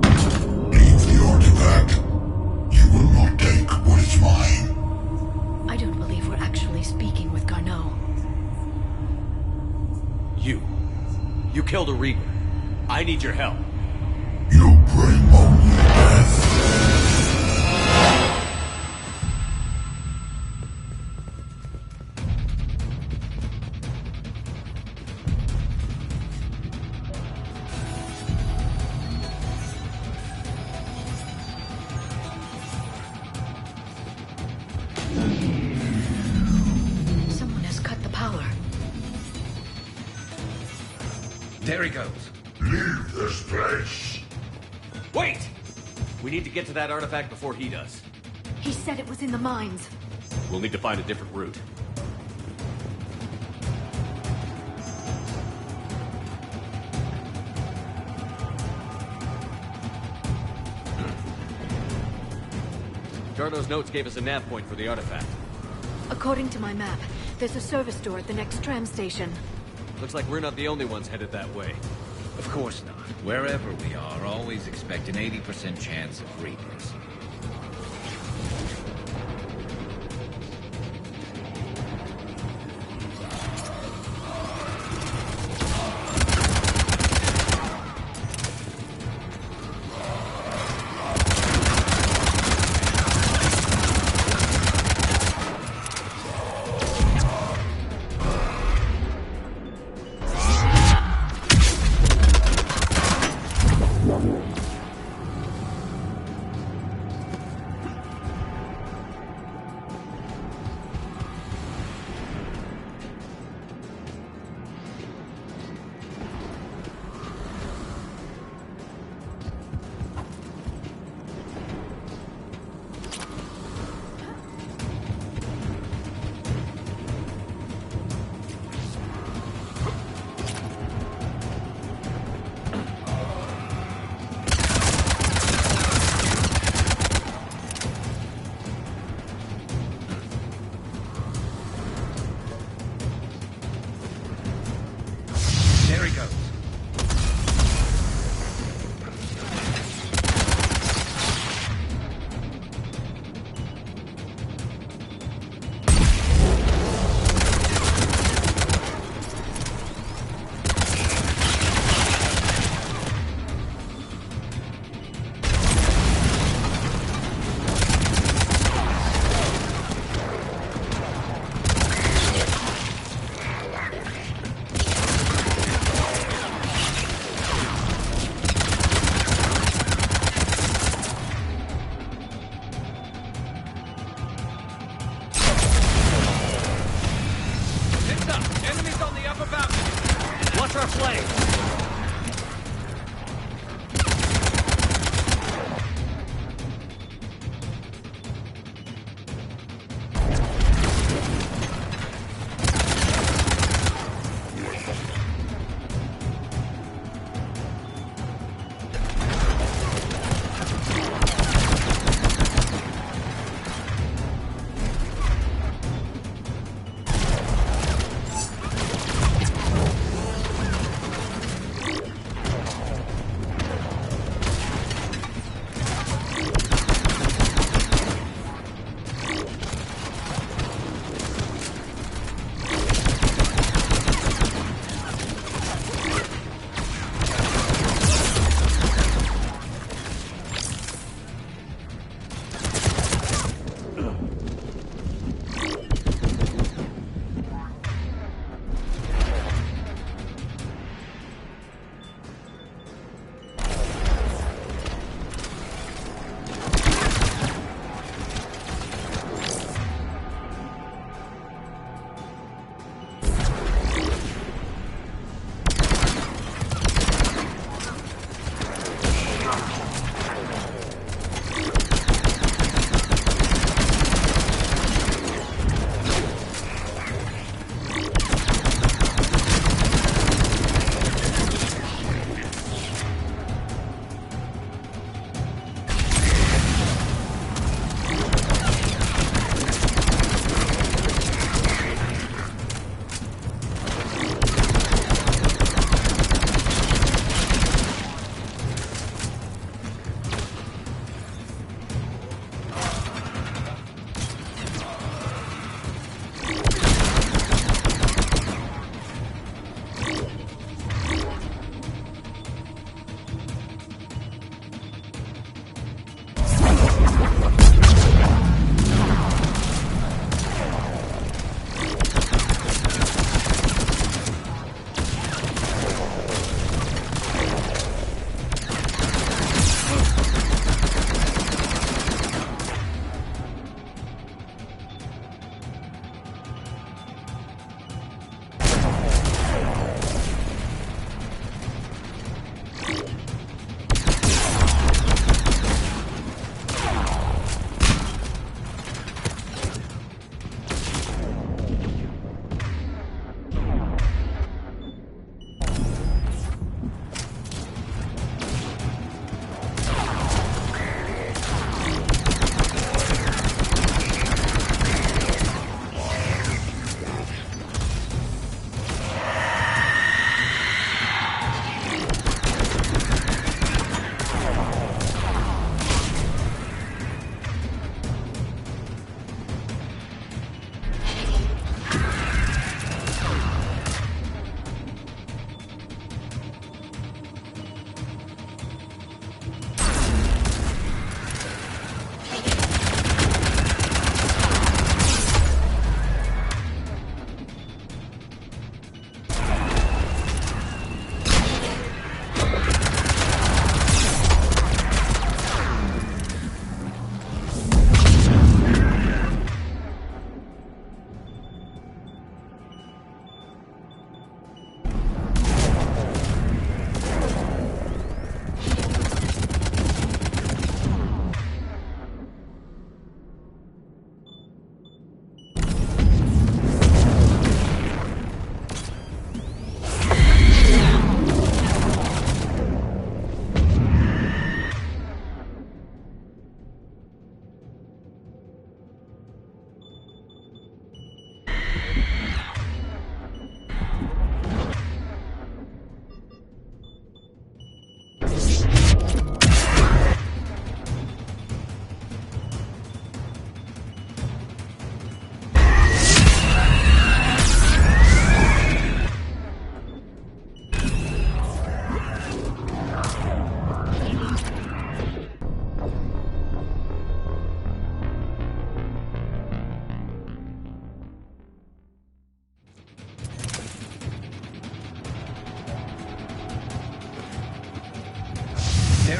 Leave the artifact. You will not take what is mine. I don't believe we're actually speaking with Garneau. You killed a Reaper. I need your help. You bring only death. Someone has cut the power. There he goes. Leave this place. Wait! We need to get to that artifact before he does. He said it was in the mines. We'll need to find a different route. Garno's notes gave us a nav point for the artifact. According to my map, there's a service door at the next tram station. Looks like we're not the only ones headed that way. Of course not. Wherever we are, always expect an 80% chance of Reapers.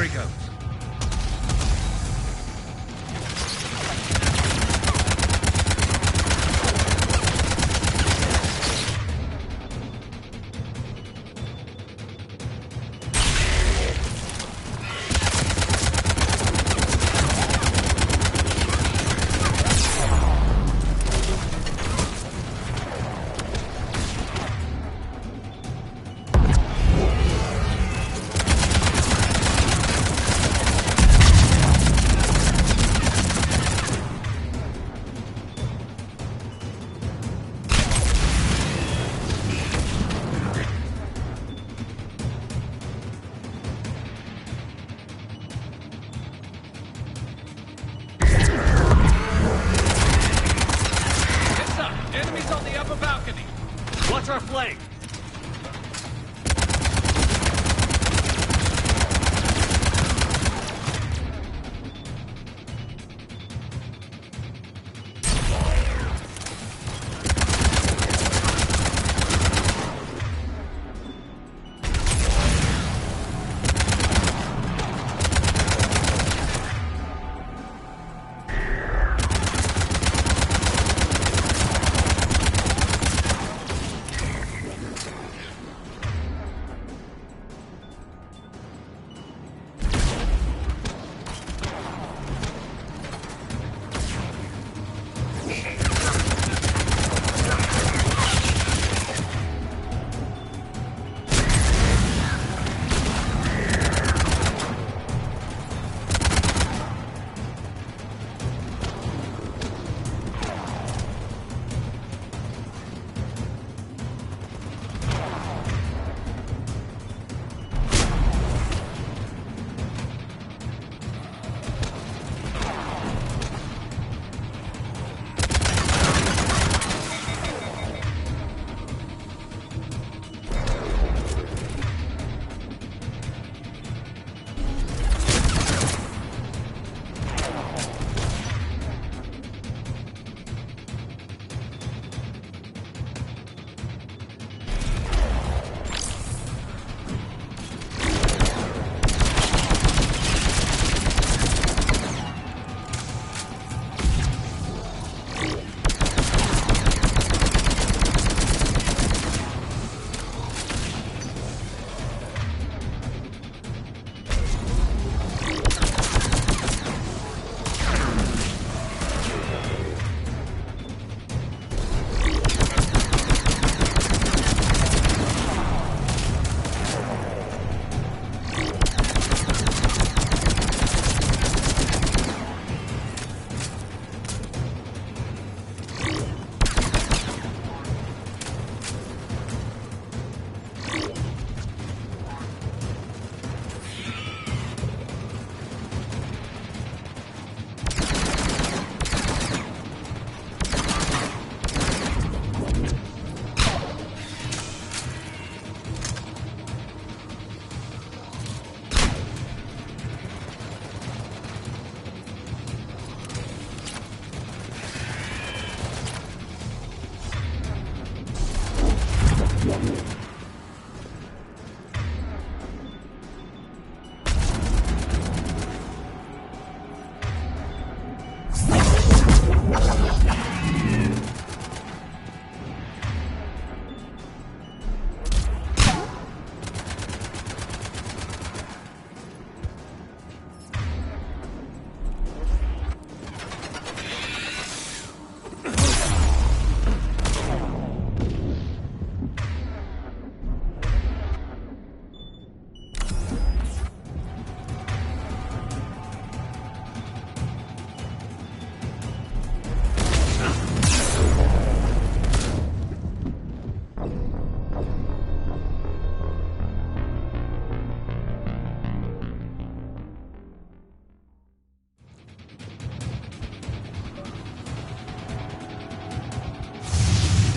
There he goes. our flank.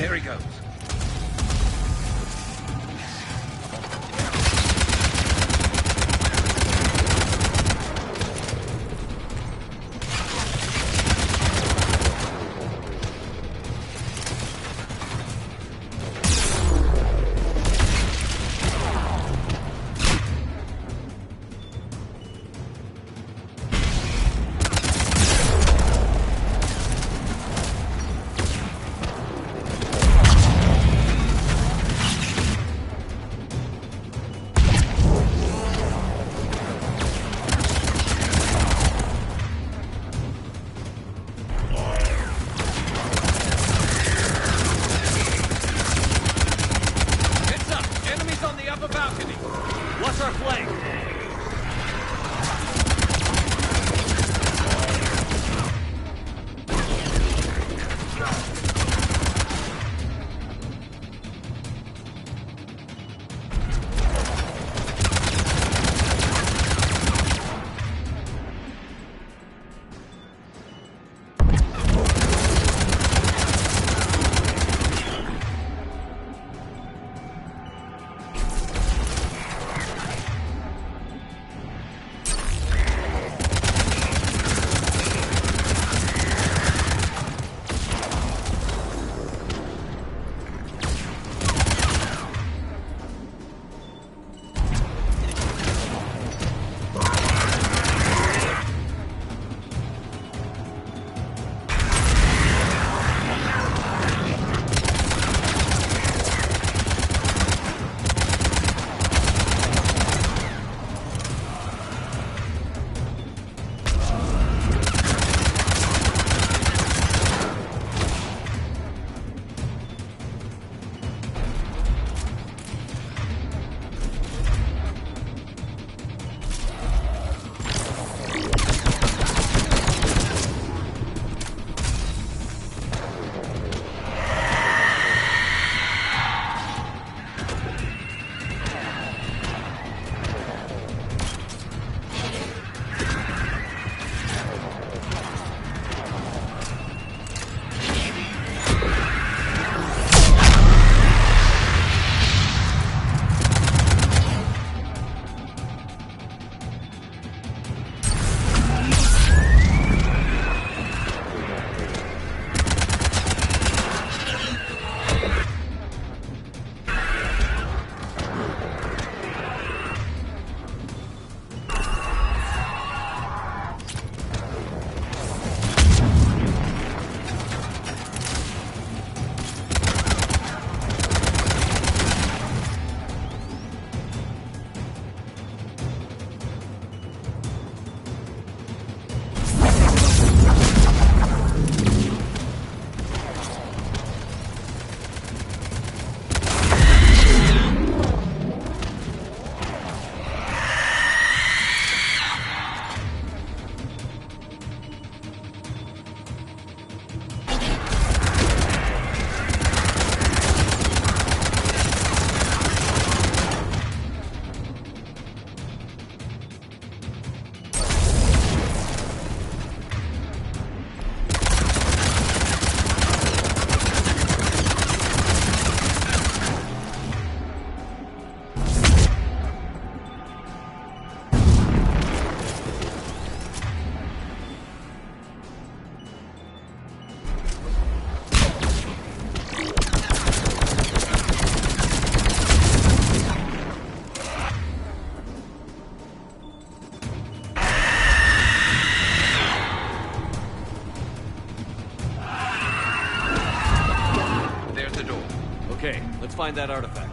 There he goes. Okay, let's find that artifact.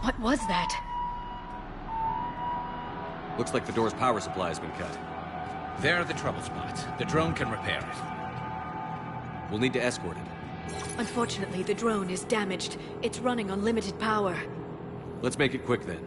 What was that? Looks like the door's power supply has been cut. There are the trouble spots. The drone can repair it. We'll need to escort it. Unfortunately, the drone is damaged. It's running on limited power. Let's make it quick then.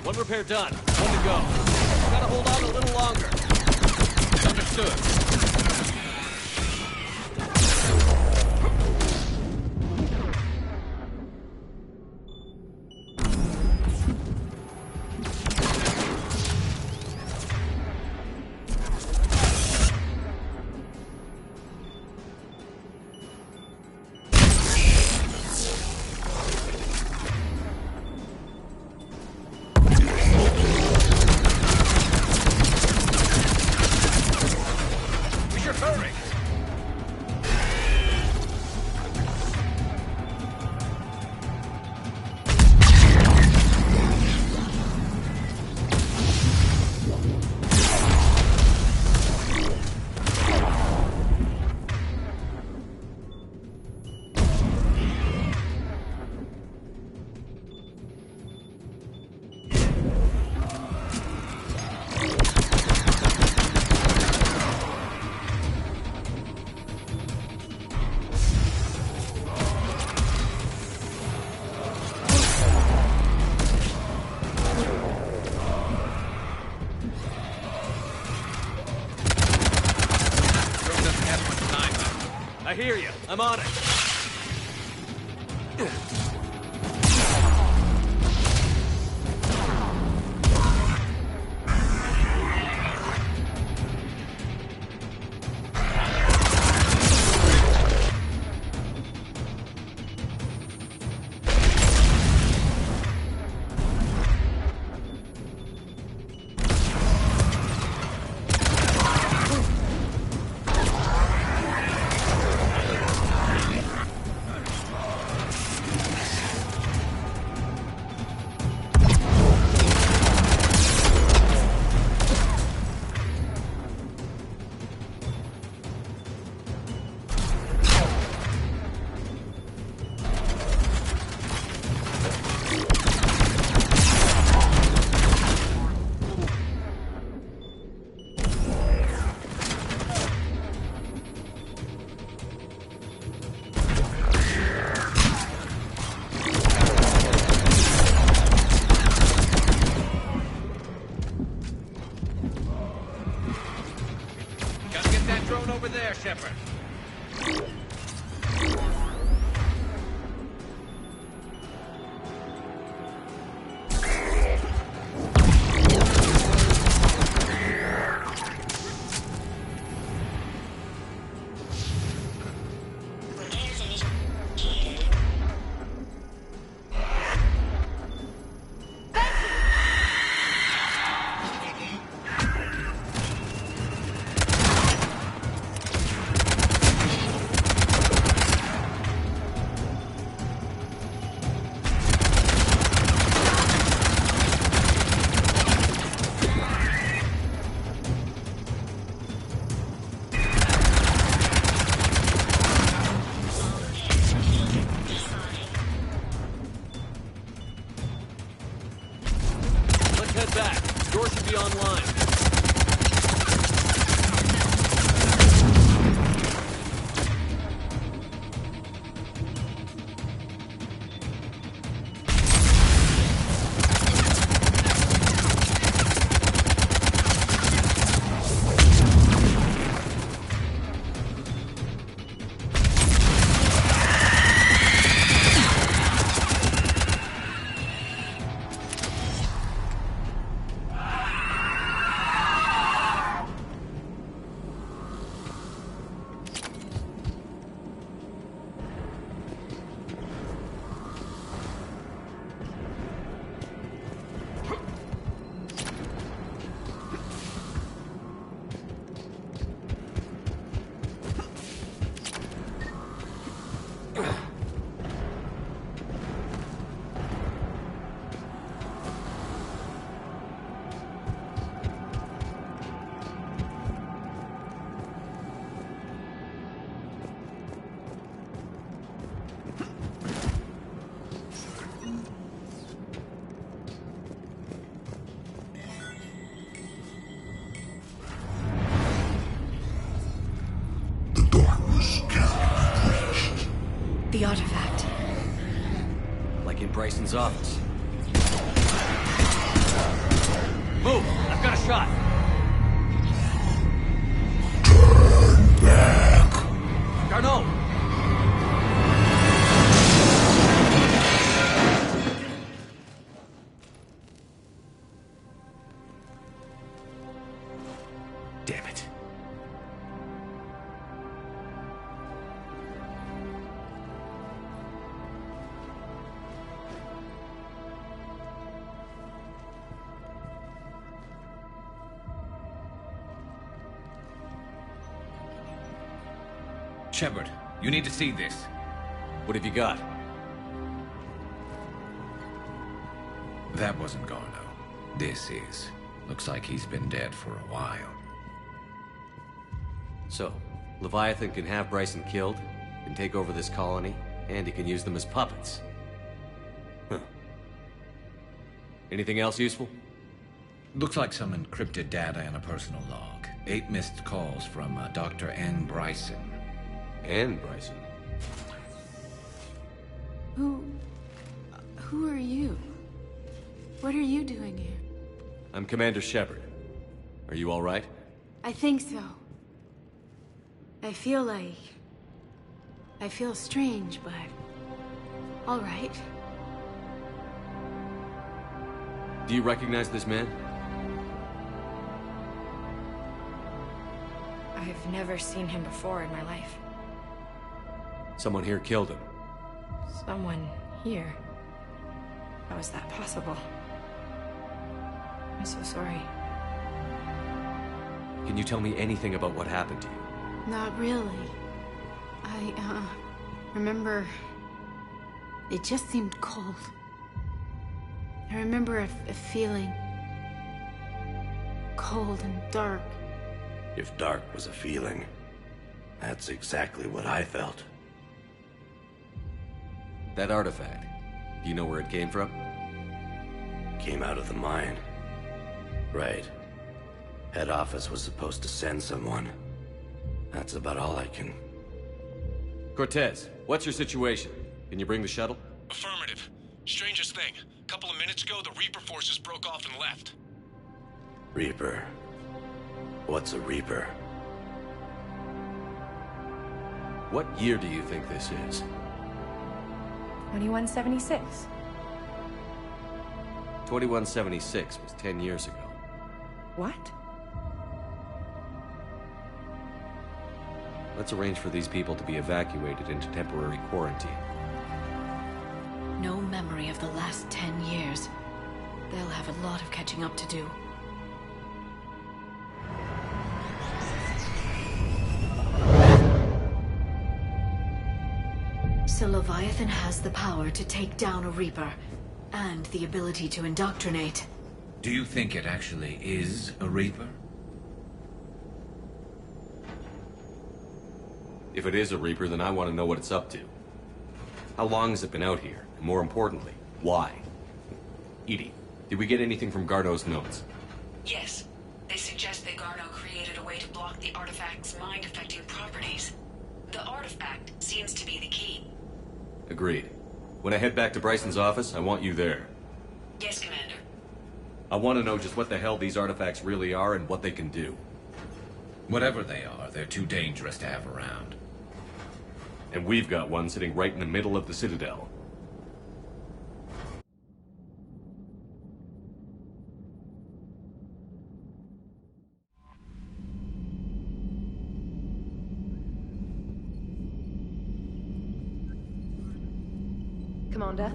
One repair done. One to go. Gotta hold on a little longer. Understood. I hear you. I'm on it. over there, Shepard. The artifact. Like in Bryson's office. Move! I've got a shot! Turn back! Garneau! Damn it. Shepard, you need to see this. What have you got? That wasn't Garneau. This is. Looks like he's been dead for a while. So, Leviathan can have Bryson killed, can take over this colony, and he can use them as puppets. Huh. Anything else useful? Looks like some encrypted data in a personal log. 8 missed calls from Dr. Ann Bryson. Ann Bryson? Who are you? What are you doing here? I'm Commander Shepard. Are you all right? I think so. I feel strange, but all right. Do you recognize this man? I've never seen him before in my life. Someone here killed him. Someone here? How is that possible? I'm so sorry. Can you tell me anything about what happened to you? Not really. I remember... It just seemed cold. I remember a feeling... cold and dark. If dark was a feeling, that's exactly what I felt. That artifact, do you know where it came from? Came out of the mine. Right. Head office was supposed to send someone. That's about all I can... Cortez, what's your situation? Can you bring the shuttle? Affirmative. Strangest thing. A couple of minutes ago, the Reaper forces broke off and left. Reaper? What's a Reaper? What year do you think this is? 2176. 2176 was 10 years ago. What? Let's arrange for these people to be evacuated into temporary quarantine. No memory of the last 10 years. They'll have a lot of catching up to do. So Leviathan has the power to take down a Reaper, and the ability to indoctrinate. Do you think it actually is a Reaper? If it is a Reaper, then I want to know what it's up to. How long has it been out here? And more importantly, why? Edie, did we get anything from Garneau's notes? Yes. They suggest that Garneau created a way to block the artifact's mind-affecting properties. The artifact seems to be the key. Agreed. When I head back to Bryson's office, I want you there. Yes, Commander. I want to know just what the hell these artifacts really are and what they can do. Whatever they are, they're too dangerous to have around. And we've got one sitting right in the middle of the Citadel. Commander?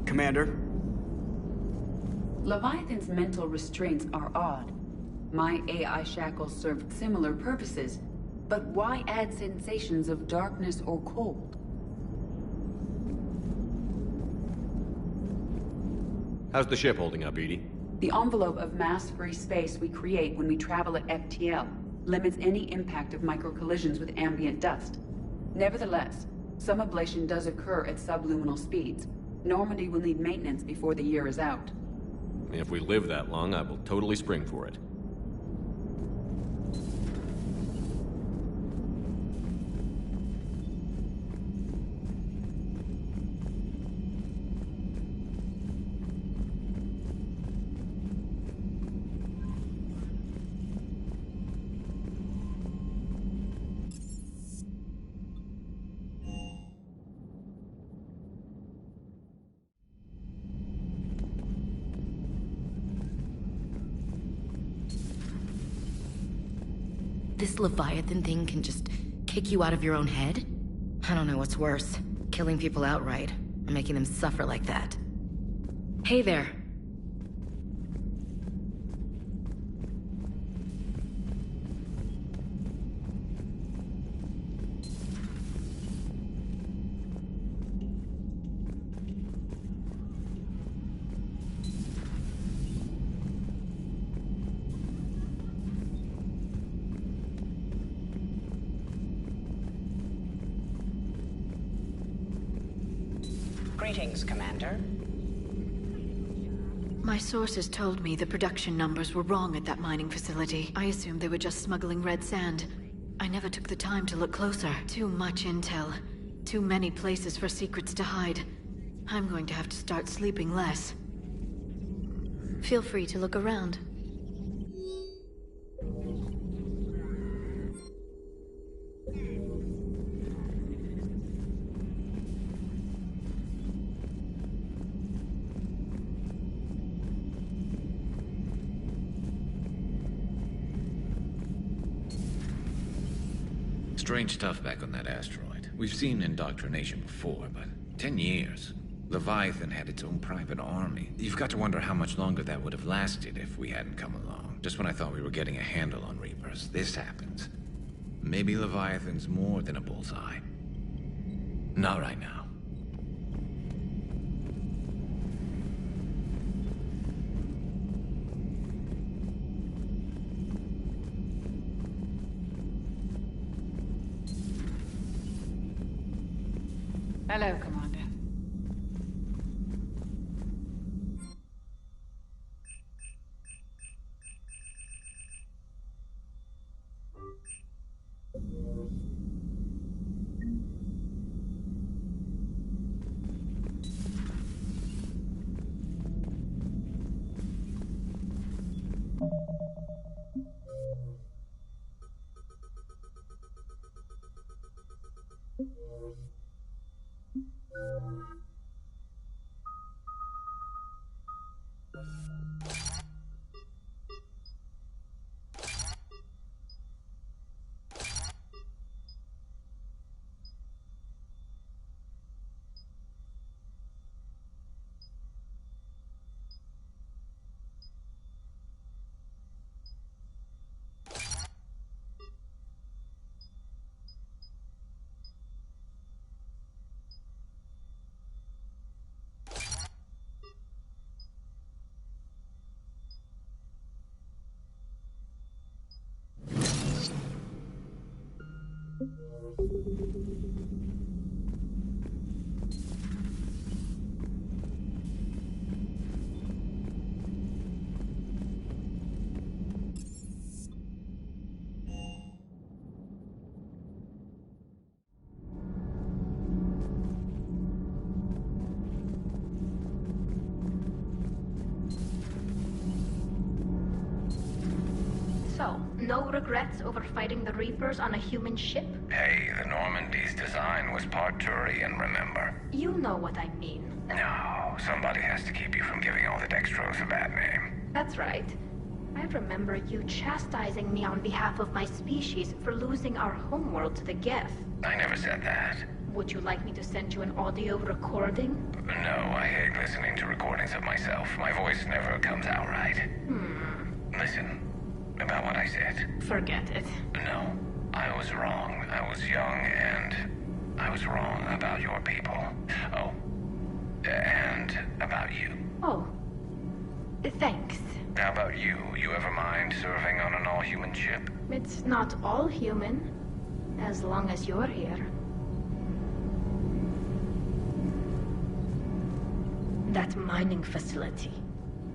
Commander? Leviathan's mental restraints are odd. My AI shackles served similar purposes, but why add sensations of darkness or cold? How's the ship holding up, Edie? The envelope of mass-free space we create when we travel at FTL limits any impact of micro-collisions with ambient dust. Nevertheless, some ablation does occur at subluminal speeds. Normandy will need maintenance before the year is out. If we live that long, I will totally spring for it. This Leviathan thing can just kick you out of your own head? I don't know what's worse, killing people outright, or making them suffer like that. Hey there. Greetings, Commander. My sources told me the production numbers were wrong at that mining facility. I assumed they were just smuggling red sand. I never took the time to look closer. Too much intel. Too many places for secrets to hide. I'm going to have to start sleeping less. Feel free to look around. Strange stuff back on that asteroid. We've seen indoctrination before, but 10 years. Leviathan had its own private army. You've got to wonder how much longer that would have lasted if we hadn't come along. Just when I thought we were getting a handle on Reapers, this happens. Maybe Leviathan's more than a bullseye. Not right now. Hello, Commander. So, no regrets over fighting the Reapers on a human ship? Hey, the Normandy's design was part Turian, remember? You know what I mean. No, somebody has to keep you from giving all the Dextros a bad name. That's right. I remember you chastising me on behalf of my species for losing our homeworld to the Geth. I never said that. Would you like me to send you an audio recording? No, I hate listening to recordings of myself. My voice never comes out right. Listen, about what I said. Forget it. No, I was wrong. I was young and I was wrong about your people. Oh, and about you. Oh, thanks. How about you? You ever mind serving on an all-human ship? It's not all human, as long as you're here. That mining facility.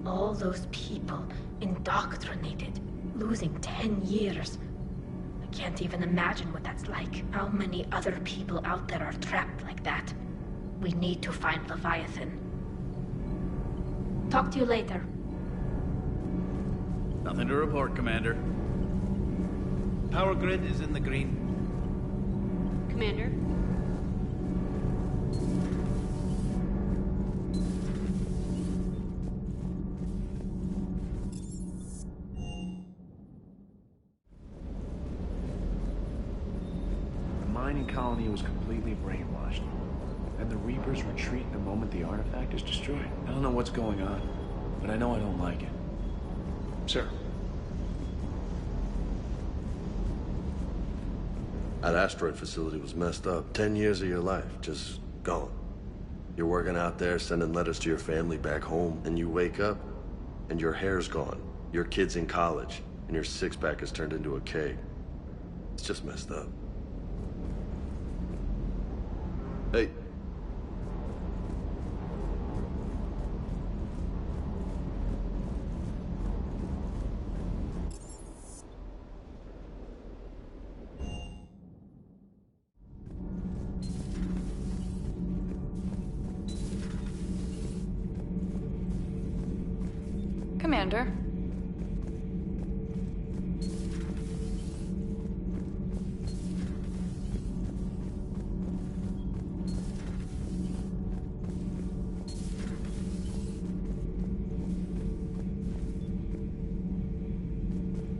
All those people indoctrinated, losing 10 years. I can't even imagine what that's like. How many other people out there are trapped like that? We need to find Leviathan. Talk to you later. Nothing to report, Commander. Power grid is in the green. Commander? The mining colony was completely brainwashed. And the Reapers retreat the moment the artifact is destroyed. I don't know what's going on, but I know I don't like it. Sir. That asteroid facility was messed up. 10 years of your life, just gone. You're working out there, sending letters to your family back home, and you wake up, and your hair's gone. Your kid's in college, and your six-pack has turned into a keg. It's just messed up. Hey. Commander.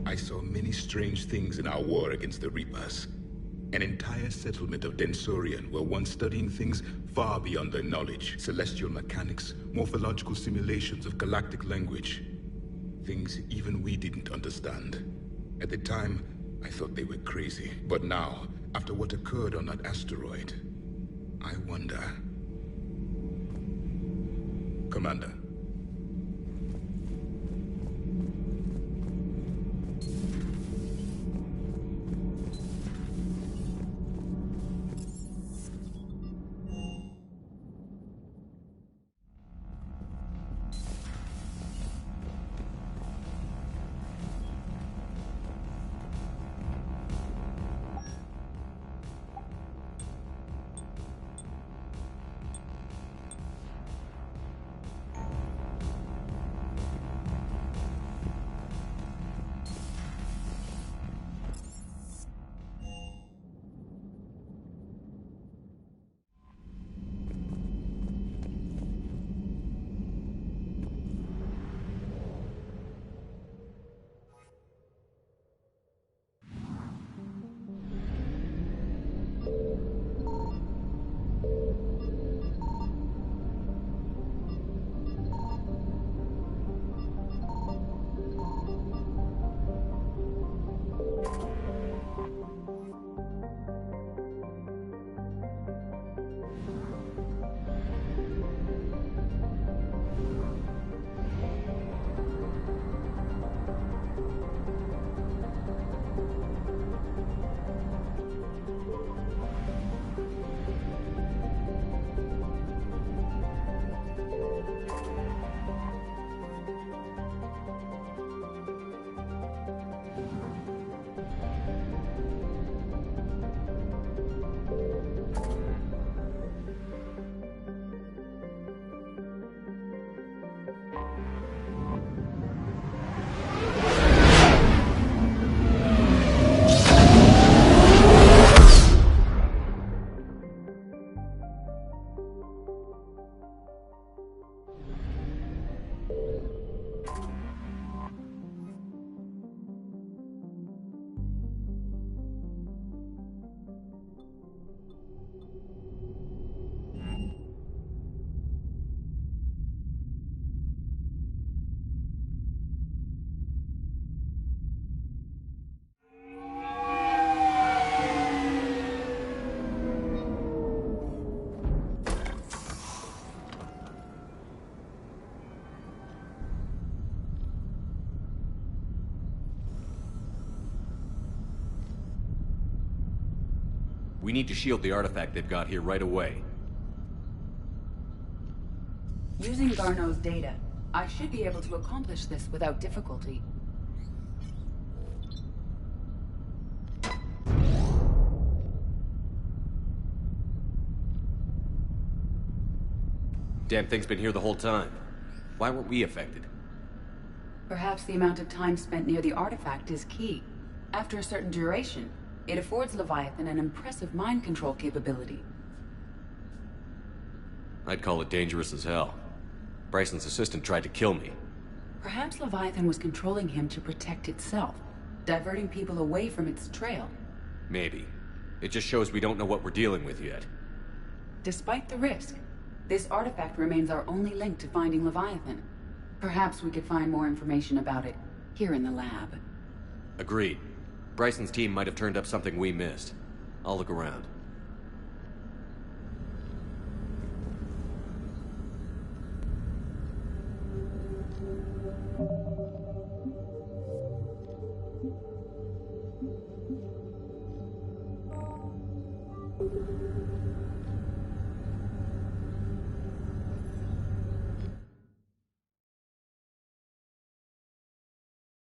I saw many strange things in our war against the Reapers. An entire settlement of Densorian were once studying things far beyond their knowledge. Celestial mechanics, morphological simulations of galactic language. Things even we didn't understand. At the time, I thought they were crazy. But now, after what occurred on that asteroid, I wonder... Commander. We need to shield the artifact they've got here right away. Using Garneau's data, I should be able to accomplish this without difficulty. Damn thing's been here the whole time. Why weren't we affected? Perhaps the amount of time spent near the artifact is key. After a certain duration, it affords Leviathan an impressive mind control capability. I'd call it dangerous as hell. Bryson's assistant tried to kill me. Perhaps Leviathan was controlling him to protect itself, diverting people away from its trail. Maybe. It just shows we don't know what we're dealing with yet. Despite the risk, this artifact remains our only link to finding Leviathan. Perhaps we could find more information about it here in the lab. Agreed. Bryson's team might have turned up something we missed. I'll look around.